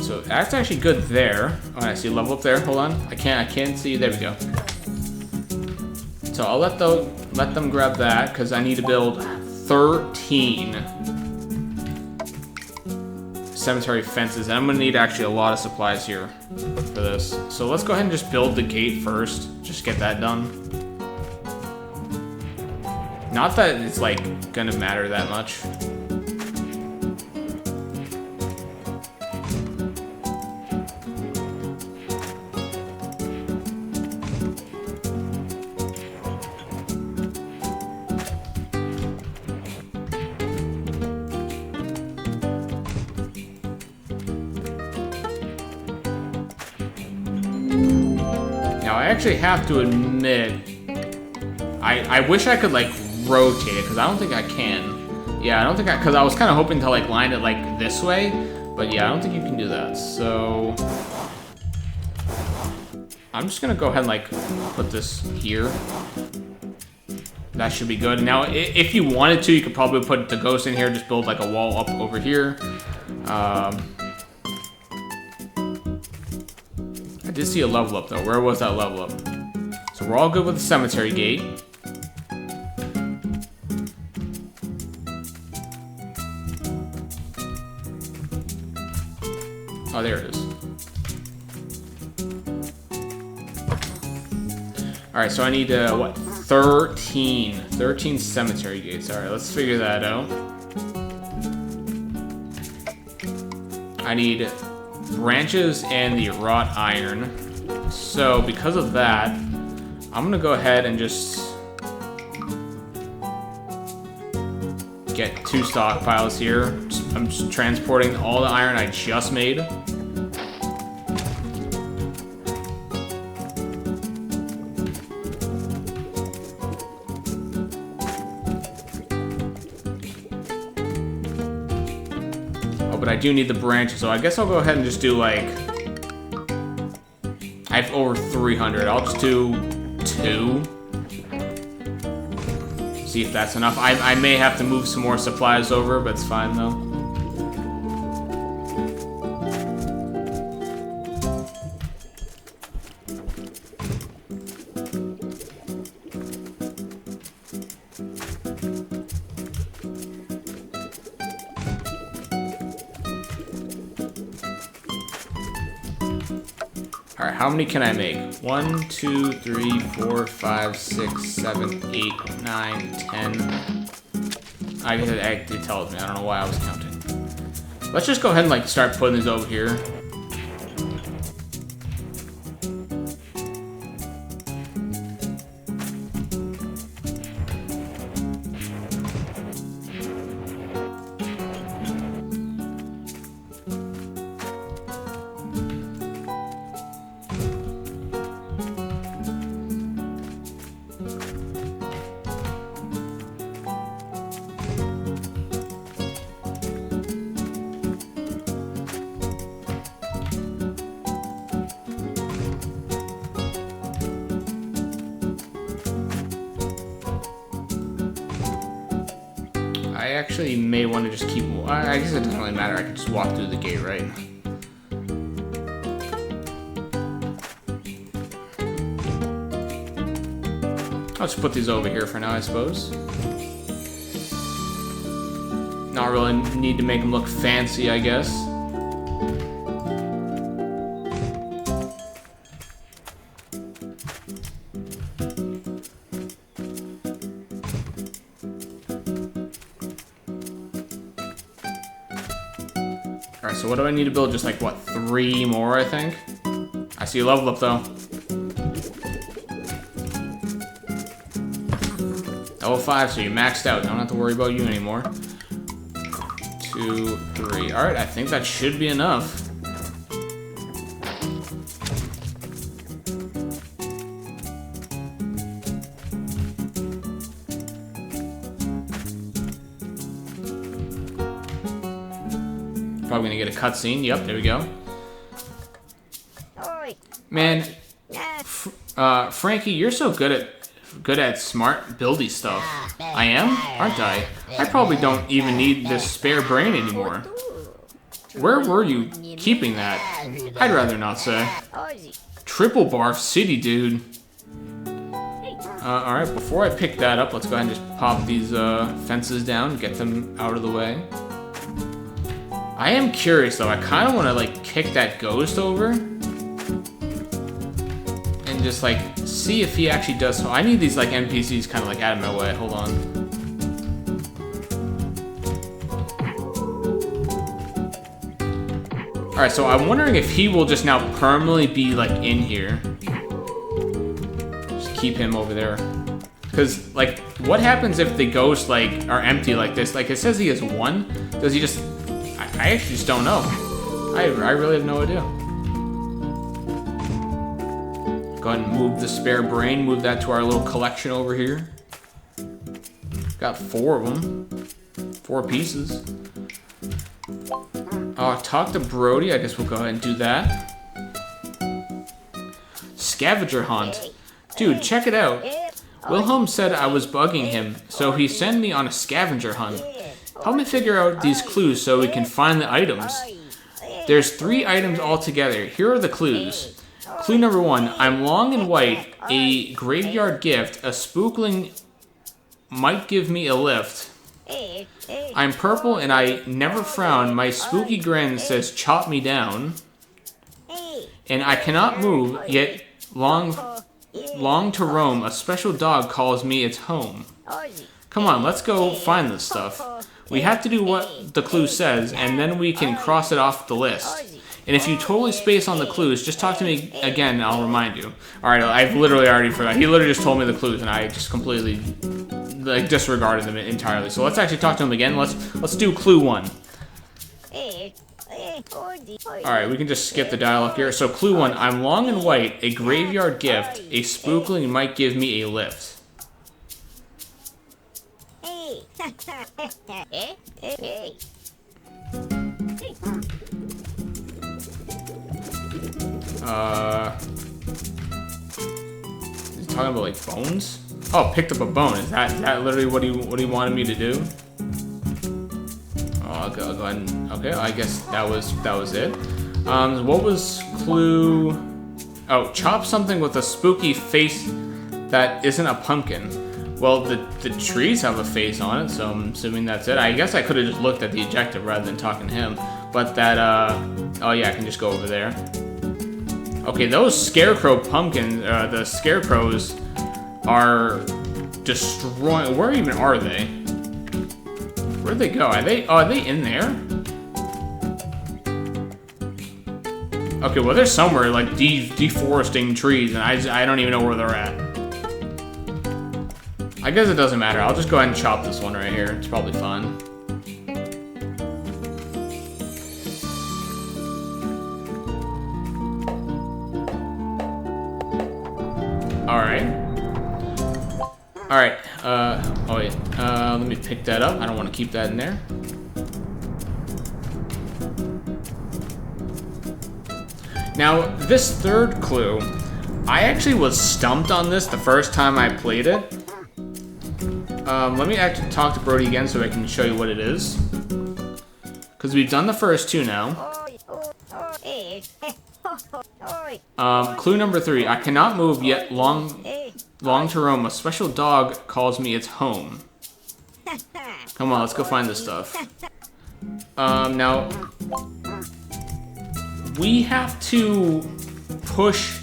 A: So that's actually good there. Oh, I see a level up there. Hold on. I can't see. There we go. So I'll let them grab that, because I need to build 13 cemetery fences, and I'm gonna need actually a lot of supplies here for this. So let's go ahead and just build the gate first. Just get that done. Not that it's like gonna matter that much. Now, I actually have to admit, I wish I could, like, rotate it, because I don't think I can. Yeah, I don't think because I was kind of hoping to, like, line it, like, this way, but yeah, I don't think you can do that, so... I'm just gonna go ahead and, like, put this here. That should be good. Now, if you wanted to, you could probably put the ghost in here, just build, like, a wall up over here. I did see a level up, though. Where was that level up? So we're all good with the cemetery gate. Oh, there it is. Alright, so I need, what? 13 cemetery gates. Alright, let's figure that out. I need branches and the wrought iron. So because of that, I'm gonna go ahead and just get 2 stockpiles here. I'm just transporting all the iron I just made. But I do need the branches, so I guess I'll go ahead and just do, like... I have over 300. I'll just do 2. See if that's enough. I may have to move some more supplies over, but it's fine, though. Alright, how many can I make? 1, 2, 3, 4, 5, 6, 7, 8, 9, 10. I guess it actually tells me. I don't know why I was counting. Let's just go ahead and like start putting these over here. I actually may want to just keep... I guess it doesn't really matter. I can just walk through the gate, right? I'll just put these over here for now, I suppose. Not really need to make them look fancy, I guess. Alright, so what do I need to build? Just like, what, 3 more, I think? I see you leveled up, though. Level 5, so you maxed out. Don't have to worry about you anymore. 2, 3. Alright, I think that should be enough. Probably gonna get a cutscene. Yep, there we go. Man, Frankie, you're so good at smart buildy stuff. I am, aren't I? I probably don't even need this spare brain anymore. Where were you keeping that? I'd rather not say. Triple Barf City, dude. Alright, before I pick that up, let's go ahead and just pop these fences down, get them out of the way. I am curious though, I kind of want to like kick that ghost over and just like see if he actually does so. I need these like NPCs kind of like out of my way. Hold on. Alright, so I'm wondering if he will just now permanently be like in here. Just keep him over there. Because like, what happens if the ghosts like are empty like this? Like it says he has 1. Does he just... I actually just don't know. I really have no idea. Go ahead and move the spare brain. Move that to our little collection over here. Got 4 of them. 4 pieces. Talk to Brody. I guess we'll go ahead and do that. Scavenger hunt. Dude, check it out. Wilhelm said I was bugging him, so he sent me on a scavenger hunt. Help me figure out these clues so we can find the items. There's 3 items altogether. Here are the clues. Clue number 1, I'm long and white, a graveyard gift, a spookling might give me a lift. I'm purple and I never frown, my spooky grin says chop me down. And I cannot move, yet long to roam, a special dog calls me its home. Come on, let's go find this stuff. We have to do what the clue says, and then we can cross it off the list. And if you totally space on the clues, just talk to me again and I'll remind you. Alright, I've literally already forgot. He literally just told me the clues and I just completely like disregarded them entirely. So let's actually talk to him again. Let's do clue 1. Alright, we can just skip the dialogue here. So clue 1, I'm long and white, a graveyard gift, a spookling might give me a lift. Is he talking about like bones? Oh, picked up a bone. Is that literally what he wanted me to do? Oh, I'll go ahead and, okay, I guess that was it. What was clue? Oh, chop something with a spooky face that isn't a pumpkin. Well, the trees have a face on it, so I'm assuming that's it. I guess I could have just looked at the objective rather than talking to him. But that, oh yeah, I can just go over there. Okay, those scarecrow pumpkins, the scarecrows are destroying, where even are they? Where'd they go? Are they in there? Okay, well, they're somewhere, like, deforesting trees, and I don't even know where they're at. I guess it doesn't matter. I'll just go ahead and chop this one right here. It's probably fine. Alright, oh wait, let me pick that up. I don't want to keep that in there. Now, this third clue, I actually was stumped on this the first time I played it. Let me actually talk to Brody again so I can show you what it is. Because we've done the first two now. Clue number 3, I cannot move yet long to roam. A special dog calls me its home. Come on, let's go find this stuff. Now, we have to push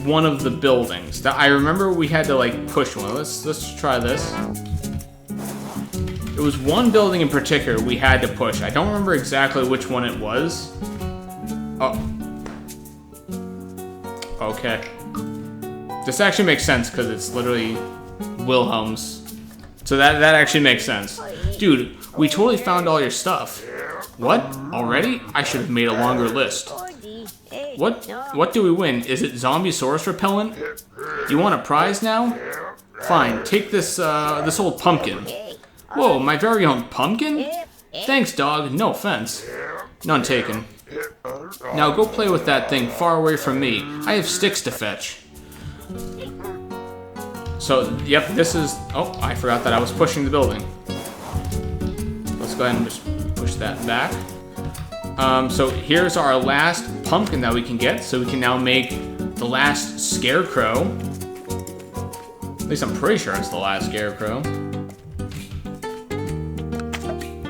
A: one of the buildings. I remember we had to like push one. Let's try this. It was one building in particular we had to push. I don't remember exactly which one it was. Oh. Okay. This actually makes sense because it's literally Wilhelm's. So that actually makes sense. Dude, we totally found all your stuff. What? Already? I should have made a longer list. What do we win? Is it Zombiesaurus repellent? You want a prize now? Fine, take this old pumpkin. Whoa, my very own pumpkin? Thanks, dog. No offense. None taken. Now go play with that thing far away from me. I have sticks to fetch. So, yep, this is... Oh, I forgot that I was pushing the building. Let's go ahead and just push that back. So here's our last pumpkin that we can get. So we can now make the last scarecrow. At least I'm pretty sure it's the last scarecrow.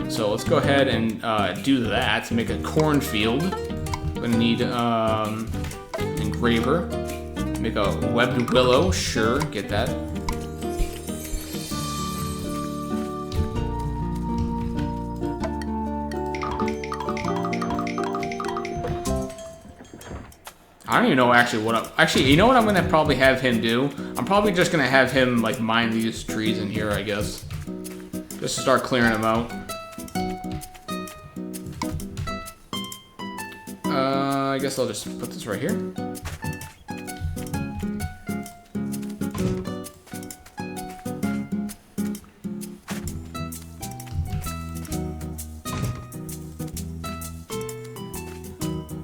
A: So let's go ahead and do that to make a cornfield. We're gonna need engraver. Make a webbed willow, sure, get that. I don't even know actually actually, you know what I'm gonna probably have him do? I'm probably just gonna have him like mine these trees in here, I guess. Just to start clearing them out. I guess I'll just put this right here.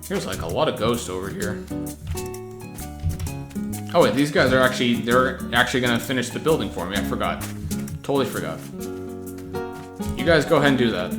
A: There's like a lot of ghosts over here. Oh wait, these guys are they're actually gonna finish the building for me. I forgot. Totally forgot. You guys go ahead and do that.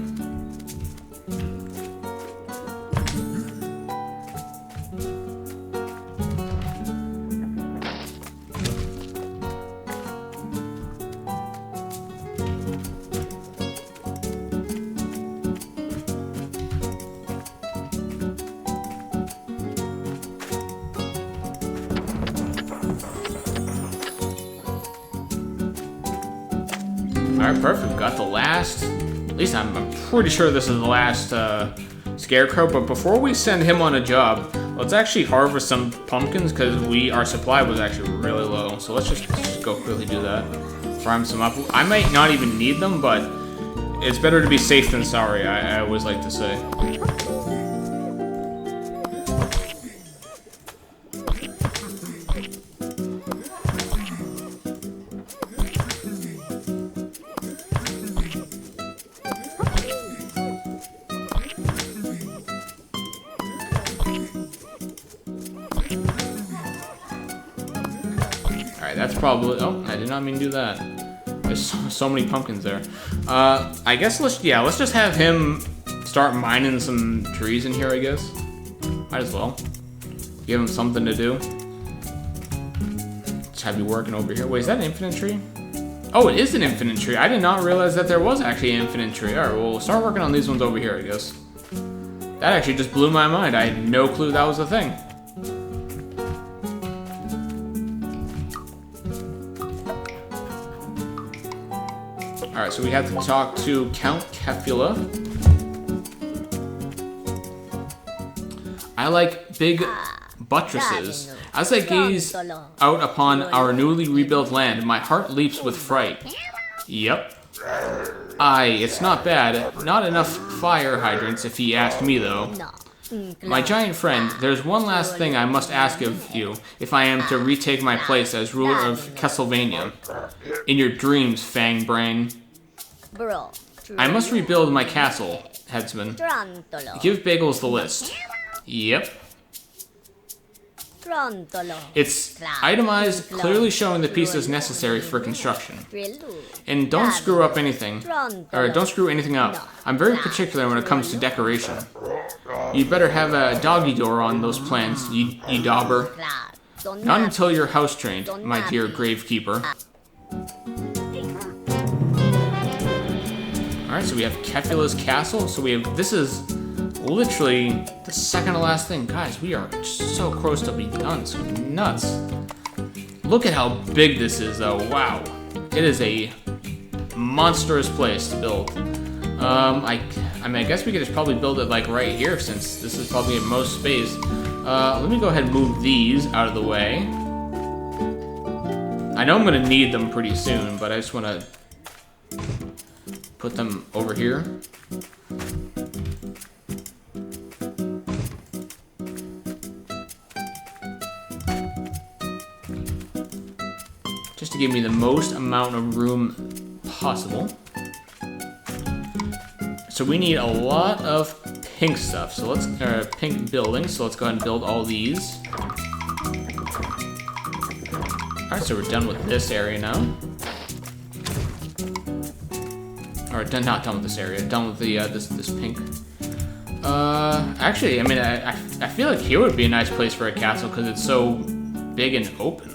A: Alright, perfect. Got the last... At least I'm pretty sure this is the last scarecrow. But before we send him on a job, let's actually harvest some pumpkins because our supply was actually really low. So let's just go quickly do that. Farm some up. I might not even need them, but it's better to be safe than sorry, I always like to say. That's probably... Oh, I did not mean to do that. There's so many pumpkins there. I guess let's just have him start mining some trees in here, I guess. Might as well. Give him something to do. Just have you working over here. Wait, is that an infinite tree? Oh, it is an infinite tree. I did not realize that there was actually an infinite tree. Alright, well, we'll start working on these ones over here, I guess. That actually just blew my mind. I had no clue that was a thing. Alright, Alright, so we have to talk to Count Kefula. I like big buttresses. As I gaze out upon our newly rebuilt land, my heart leaps with fright. Yep. Aye, it's not bad. Not enough fire hydrants, if he asked me, though. My giant friend, there's one last thing I must ask of you, if I am to retake my place as ruler of Castlevania. In your dreams, Fang Brain. I must rebuild my castle, headsman. Give Bagels the list. Yep. It's itemized, clearly showing the pieces necessary for construction. And don't screw up anything, or don't screw anything up. I'm very particular when it comes to decoration. You'd better have a doggy door on those plans, you dauber. Not until you're house trained, my dear gravekeeper. Alright, so we have Kefula's castle. So we have, this is literally the second to last thing. Guys, we are so close to being done. It's nuts. Look at how big this is, though. Wow. It is a monstrous place to build. I mean, I guess we could just probably build it like right here, since this is probably in most space. Let me go ahead and move these out of the way. I know I'm going to need them pretty soon, but I just want to put them over here. Just to give me the most amount of room possible. So we need a lot of pink stuff. So let's pink buildings. So let's go ahead and build all these. All right, so we're done with this area now. Or not done with this area. Done with the this pink. Actually, I mean, I feel like here would be a nice place for a castle because it's so big and open.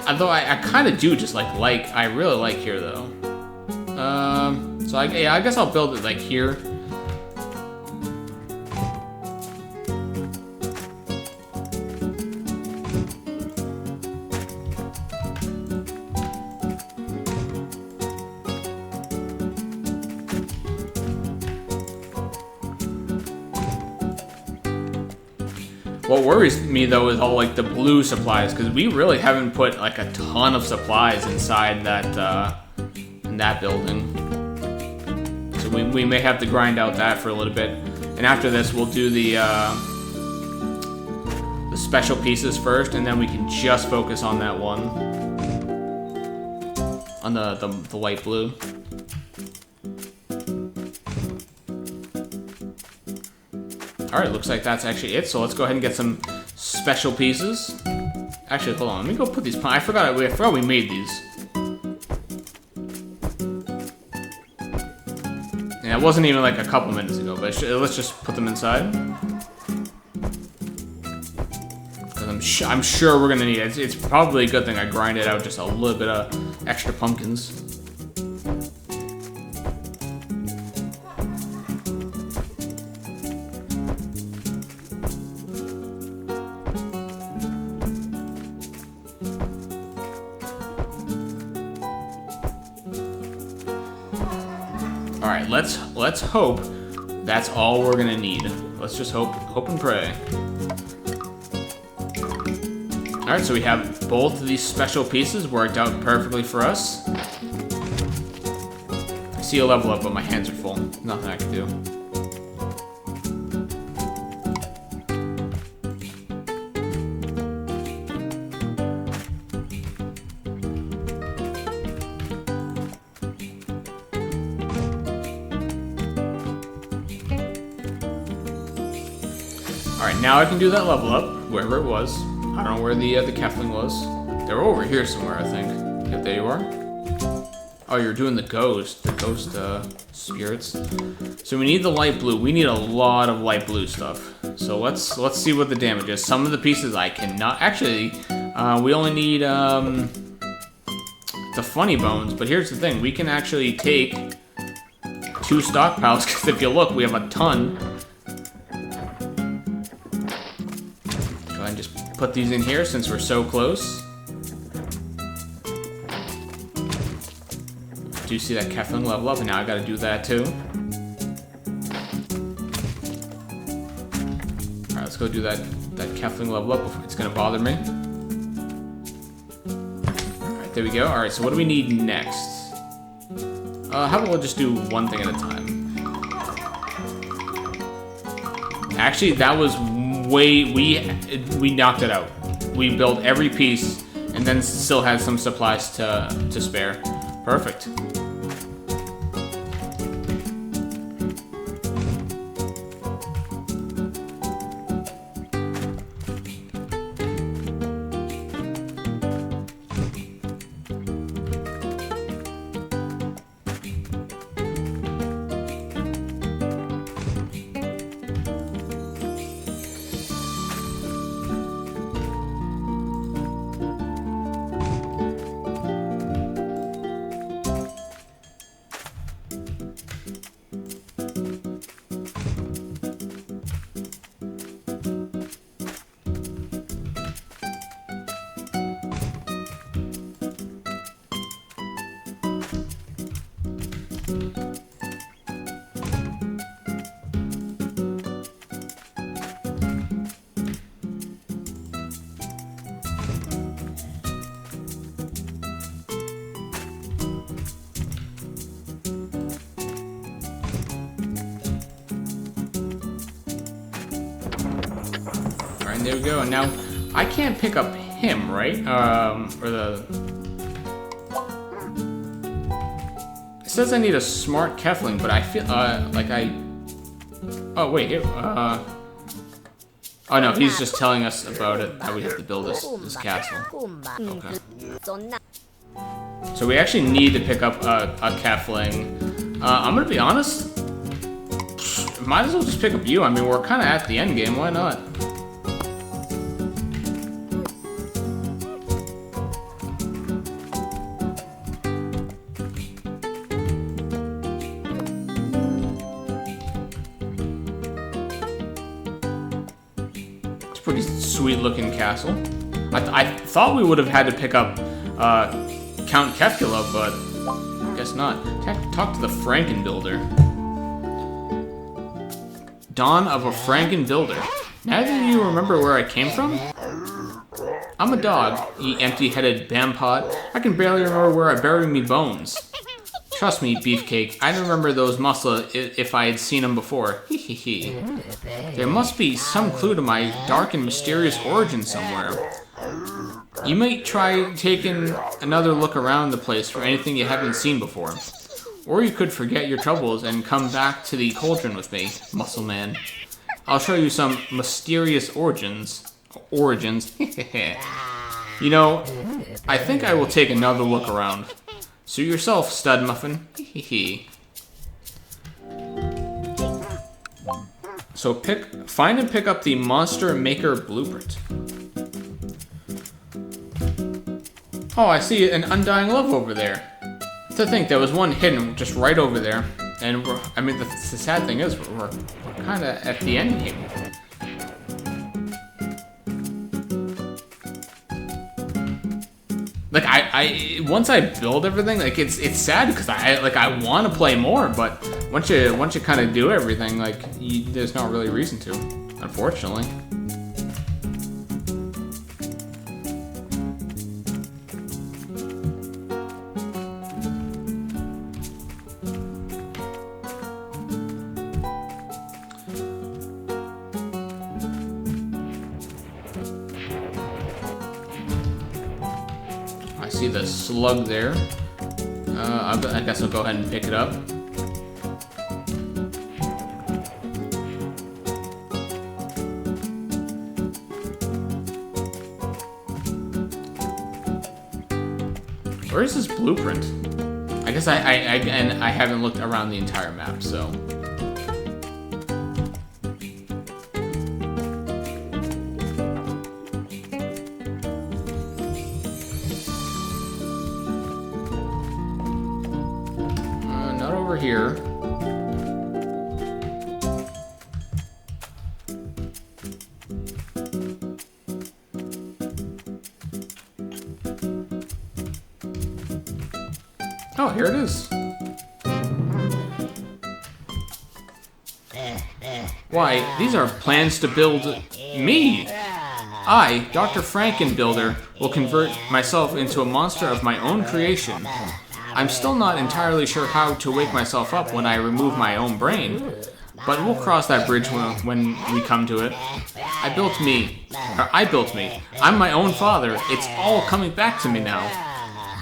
A: Although I kind of do just I really like here though. So I guess I'll build it like here. What worries me though is all like the blue supplies, because we really haven't put like a ton of supplies inside that in that building. So we may have to grind out that for a little bit, and after this we'll do the special pieces first, and then we can just focus on that one, on the light blue. Alright, looks like that's actually it, so let's go ahead and get some special pieces. Actually, hold on, let me go put these... I forgot we made these. Yeah, it wasn't even like a couple minutes ago, but let's just put them inside. Because I'm sure we're gonna need it. It's probably a good thing I grinded out just a little bit of extra pumpkins. Alright, let's hope that's all we're gonna need. Let's just hope and pray. Alright, so we have both of these special pieces worked out perfectly for us. I see a level up, but my hands are full. Nothing I can do. Alright, now I can do that level up, wherever it was. I don't know where the Kefling was. They were over here somewhere, I think. Yep, there you are. Oh, you're doing the ghost spirits. So we need the light blue. We need a lot of light blue stuff. So let's see what the damage is. Some of the pieces I cannot... Actually, we only need the funny bones, but here's the thing. We can actually take 2 stockpiles, because if you look, we have a ton. Put these in here since we're so close. do see that Kefling level up, and now I gotta do that too. Alright, let's go do that Kefling level up before it's gonna bother me. Alright, there we go. Alright, so what do we need next? How about we'll just do one thing at a time? Actually, that was we knocked it out. We built every piece and then still had some supplies to spare. Perfect. There we go. And now I can't pick up him, right? Or the. It says I need a smart Kefling, but I feel like I. Oh wait, here. Oh no, he's just telling us about it. How we have to build this castle. Okay. So we actually need to pick up a Kefling. I'm gonna be honest. Might as well just pick up you. I mean, we're kind of at the end game. Why not? Pretty sweet looking castle. I thought we would have had to pick up Count Kefkula, but I guess not. Talk to the Frankenbuilder. Dawn of a Frankenbuilder. Neither of you remember where I came from? I'm a dog, ye empty-headed bampot. I can barely remember where I buried me bones. Trust me, Beefcake, I remember those muscle if I had seen them before. Hee. There must be some clue to my dark and mysterious origin somewhere. You might try taking another look around the place for anything you haven't seen before. Or you could forget your troubles and come back to the cauldron with me, Muscle Man. I'll show you some mysterious origins. You know, I think I will take another look around. Suit yourself, Stud Muffin. So find and pick up the Monster Maker Blueprint. Oh, I see an Undying Love over there. To think there was one hidden just right over there. And I mean, the sad thing is, we're kind of at the end game. Like once I build everything, like it's sad because I want to play more, but once you kind of do everything, like there's not really a reason to, unfortunately. I see the slug there. I guess I'll go ahead and pick it up. Where is this blueprint? I guess I haven't looked around the entire map, so. Not over here. Oh, here it is. Why, these are plans to build me. I, Dr. Frankenbuilder, will convert myself into a monster of my own creation. I'm still not entirely sure how to wake myself up when I remove my own brain, but we'll cross that bridge when we come to it. I built me. I'm my own father. It's all coming back to me now.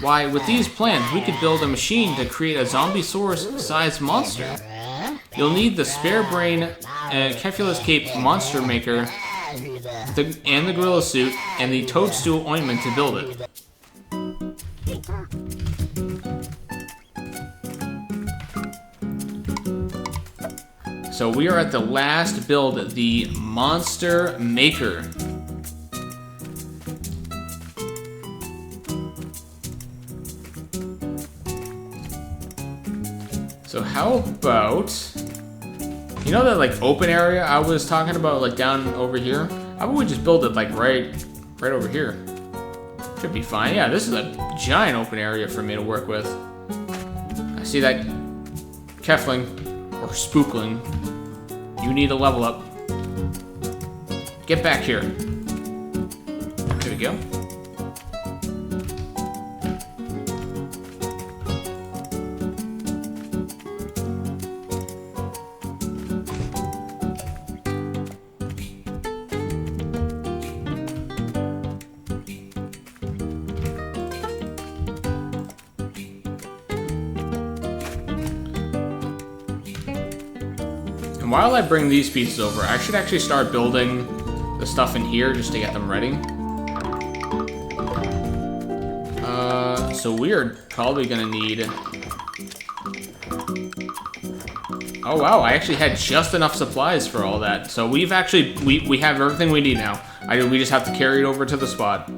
A: Why, with these plans, we could build a machine to create a Zombiesaurus-sized monster. You'll need the spare brain, Keflings Cape monster maker, and the gorilla suit, and the toadstool ointment to build it. So we are at the last build, the monster maker. So how about, you know that like open area I was talking about, like down over here? How about we just build it like right over here? Should be fine. Yeah, this is a giant open area for me to work with. I see that Kefling or Spookling. You need a level up. Get back here. There we go. And while I bring these pieces over, I should actually start building the stuff in here just to get them ready. So we are probably gonna need... Oh wow, I actually had just enough supplies for all that. So we've actually, we have everything we need now. We just have to carry it over to the spot.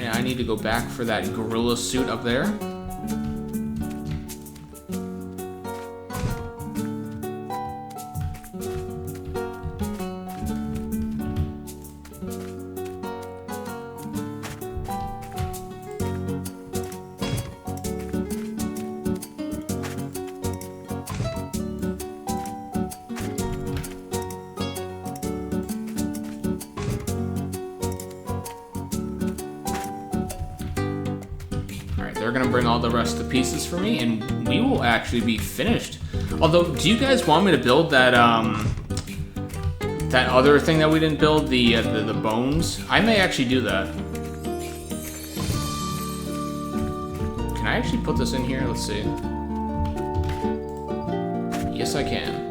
A: I need to go back for that gorilla suit up there. They're gonna bring all the rest of the pieces for me, and we will actually be finished. Although, do you guys want me to build that that other thing that we didn't build, the bones? I may actually do that. Can I actually put this in here? Let's see. Yes, I can.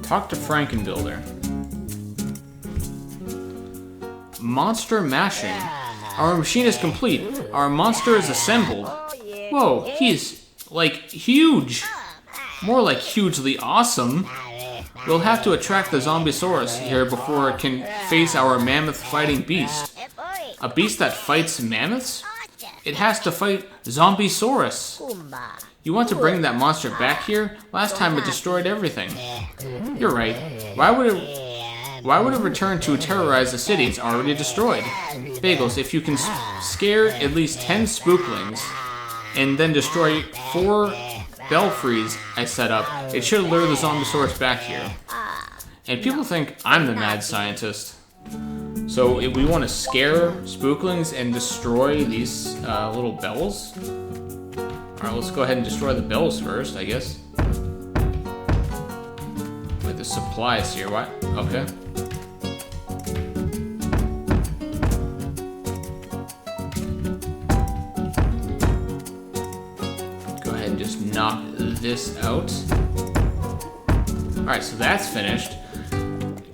A: Talk to Frankenbuilder. Monster mashing. Our machine is complete. Our monster is assembled. Whoa, he's like huge. More like hugely awesome. We'll have to attract the Zombiesaurus here before it can face our mammoth fighting beast. A beast that fights mammoths? It has to fight Zombiesaurus. You want to bring that monster back here? Last time it destroyed everything. You're right. Why would it return to terrorize the city it's already destroyed? Bagels, if you can scare at least 10 spooklings and then destroy 4 belfries I set up, it should lure the Zombiesaurus back here. And people think I'm the mad scientist. So if we want to scare spooklings and destroy these little bells. Alright, let's go ahead and destroy the bells first, I guess. Wait, the supplies here. What? Okay. Go ahead and just knock this out. Alright, so that's finished.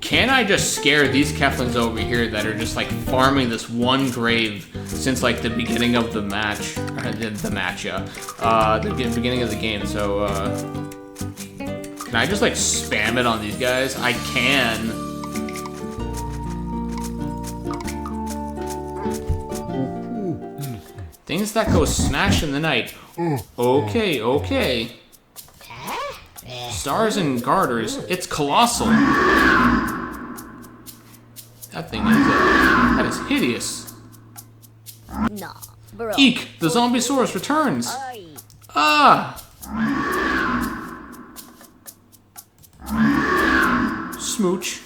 A: Can I just scare these Keflings over here that are just like farming this one grave since like the beginning of the match? The match, yeah. The beginning of the game, so can I just like spam it on these guys? I can. Things that go smash in the night. Okay, okay. Stars and garters. It's colossal. That thing is, that is hideous.
B: No, bro.
A: Eek! The Zombiesaurus returns! Ah! Smooch.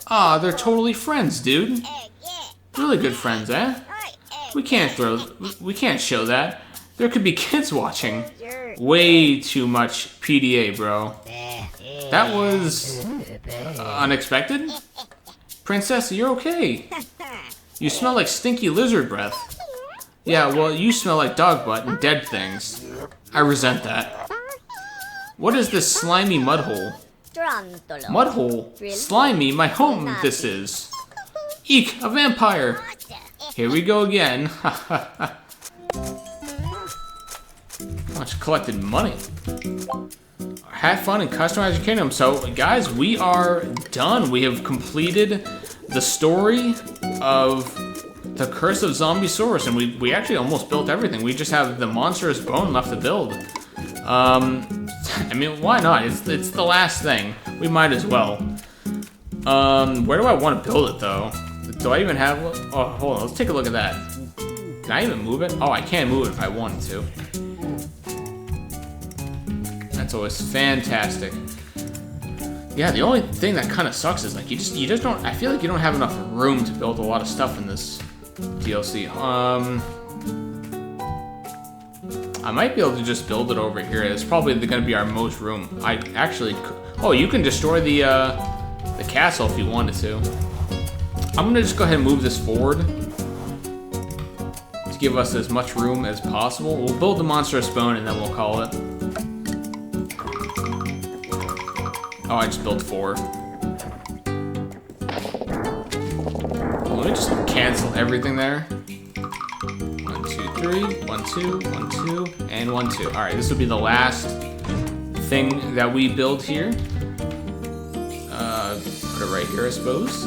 A: Ah, they're totally friends, dude. Really good friends, eh? We can't show that. There could be kids watching. Way too much PDA, bro. That was unexpected. Princess, you're okay. You smell like stinky lizard breath. Yeah, well, you smell like dog butt and dead things. I resent that. What is this slimy mud hole? Mud hole? Slimy? My home this is. Eek, a vampire. Here we go again. Much collected money. Have fun and customize your kingdom. So, guys, we are done. We have completed the story of the Curse of Zombiesaurus, and we actually almost built everything. We just have the monstrous bone left to build. I mean, why not? It's the last thing. We might as well. Where do I want to build it, though? Do I even have... Oh, hold on. Let's take a look at that. Can I even move it? Oh, I can move it if I wanted to. That's always fantastic. Yeah, the only thing that kind of sucks is like you just don't. I feel like you don't have enough room to build a lot of stuff in this DLC. I might be able to just build it over here. It's probably going to be our most room. I actually. Oh, you can destroy the castle if you wanted to. I'm gonna just go ahead and move this forward to give us as much room as possible. We'll build the monstrous bone and then we'll call it. Oh, I just built 4. Let me just cancel everything there. 1, 2, 3, 1, 2, 1, 2, and 1, 2. Alright, this will be the last thing that we build here. Put it right here, I suppose.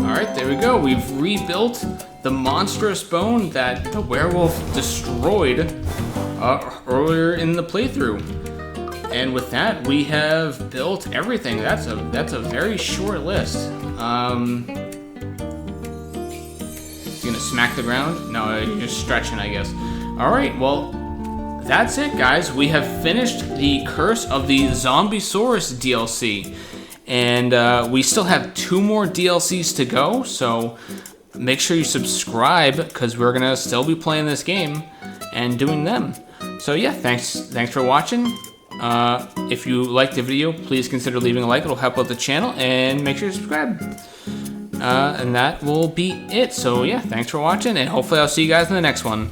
A: Alright, there we go. We've rebuilt the monstrous bone that the werewolf destroyed earlier in the playthrough. And with that, we have built everything. That's a very short list. You gonna smack the ground? No, you're just stretching, I guess. Alright, well, that's it, guys. We have finished the Curse of the Zombiesaurus DLC. And we still have 2 more DLCs to go, so make sure you subscribe, because we're going to still be playing this game and doing them. So yeah, thanks for watching. If you liked the video, please consider leaving a like. It'll help out the channel, and make sure you subscribe. And that will be it. So yeah, thanks for watching, and hopefully I'll see you guys in the next one.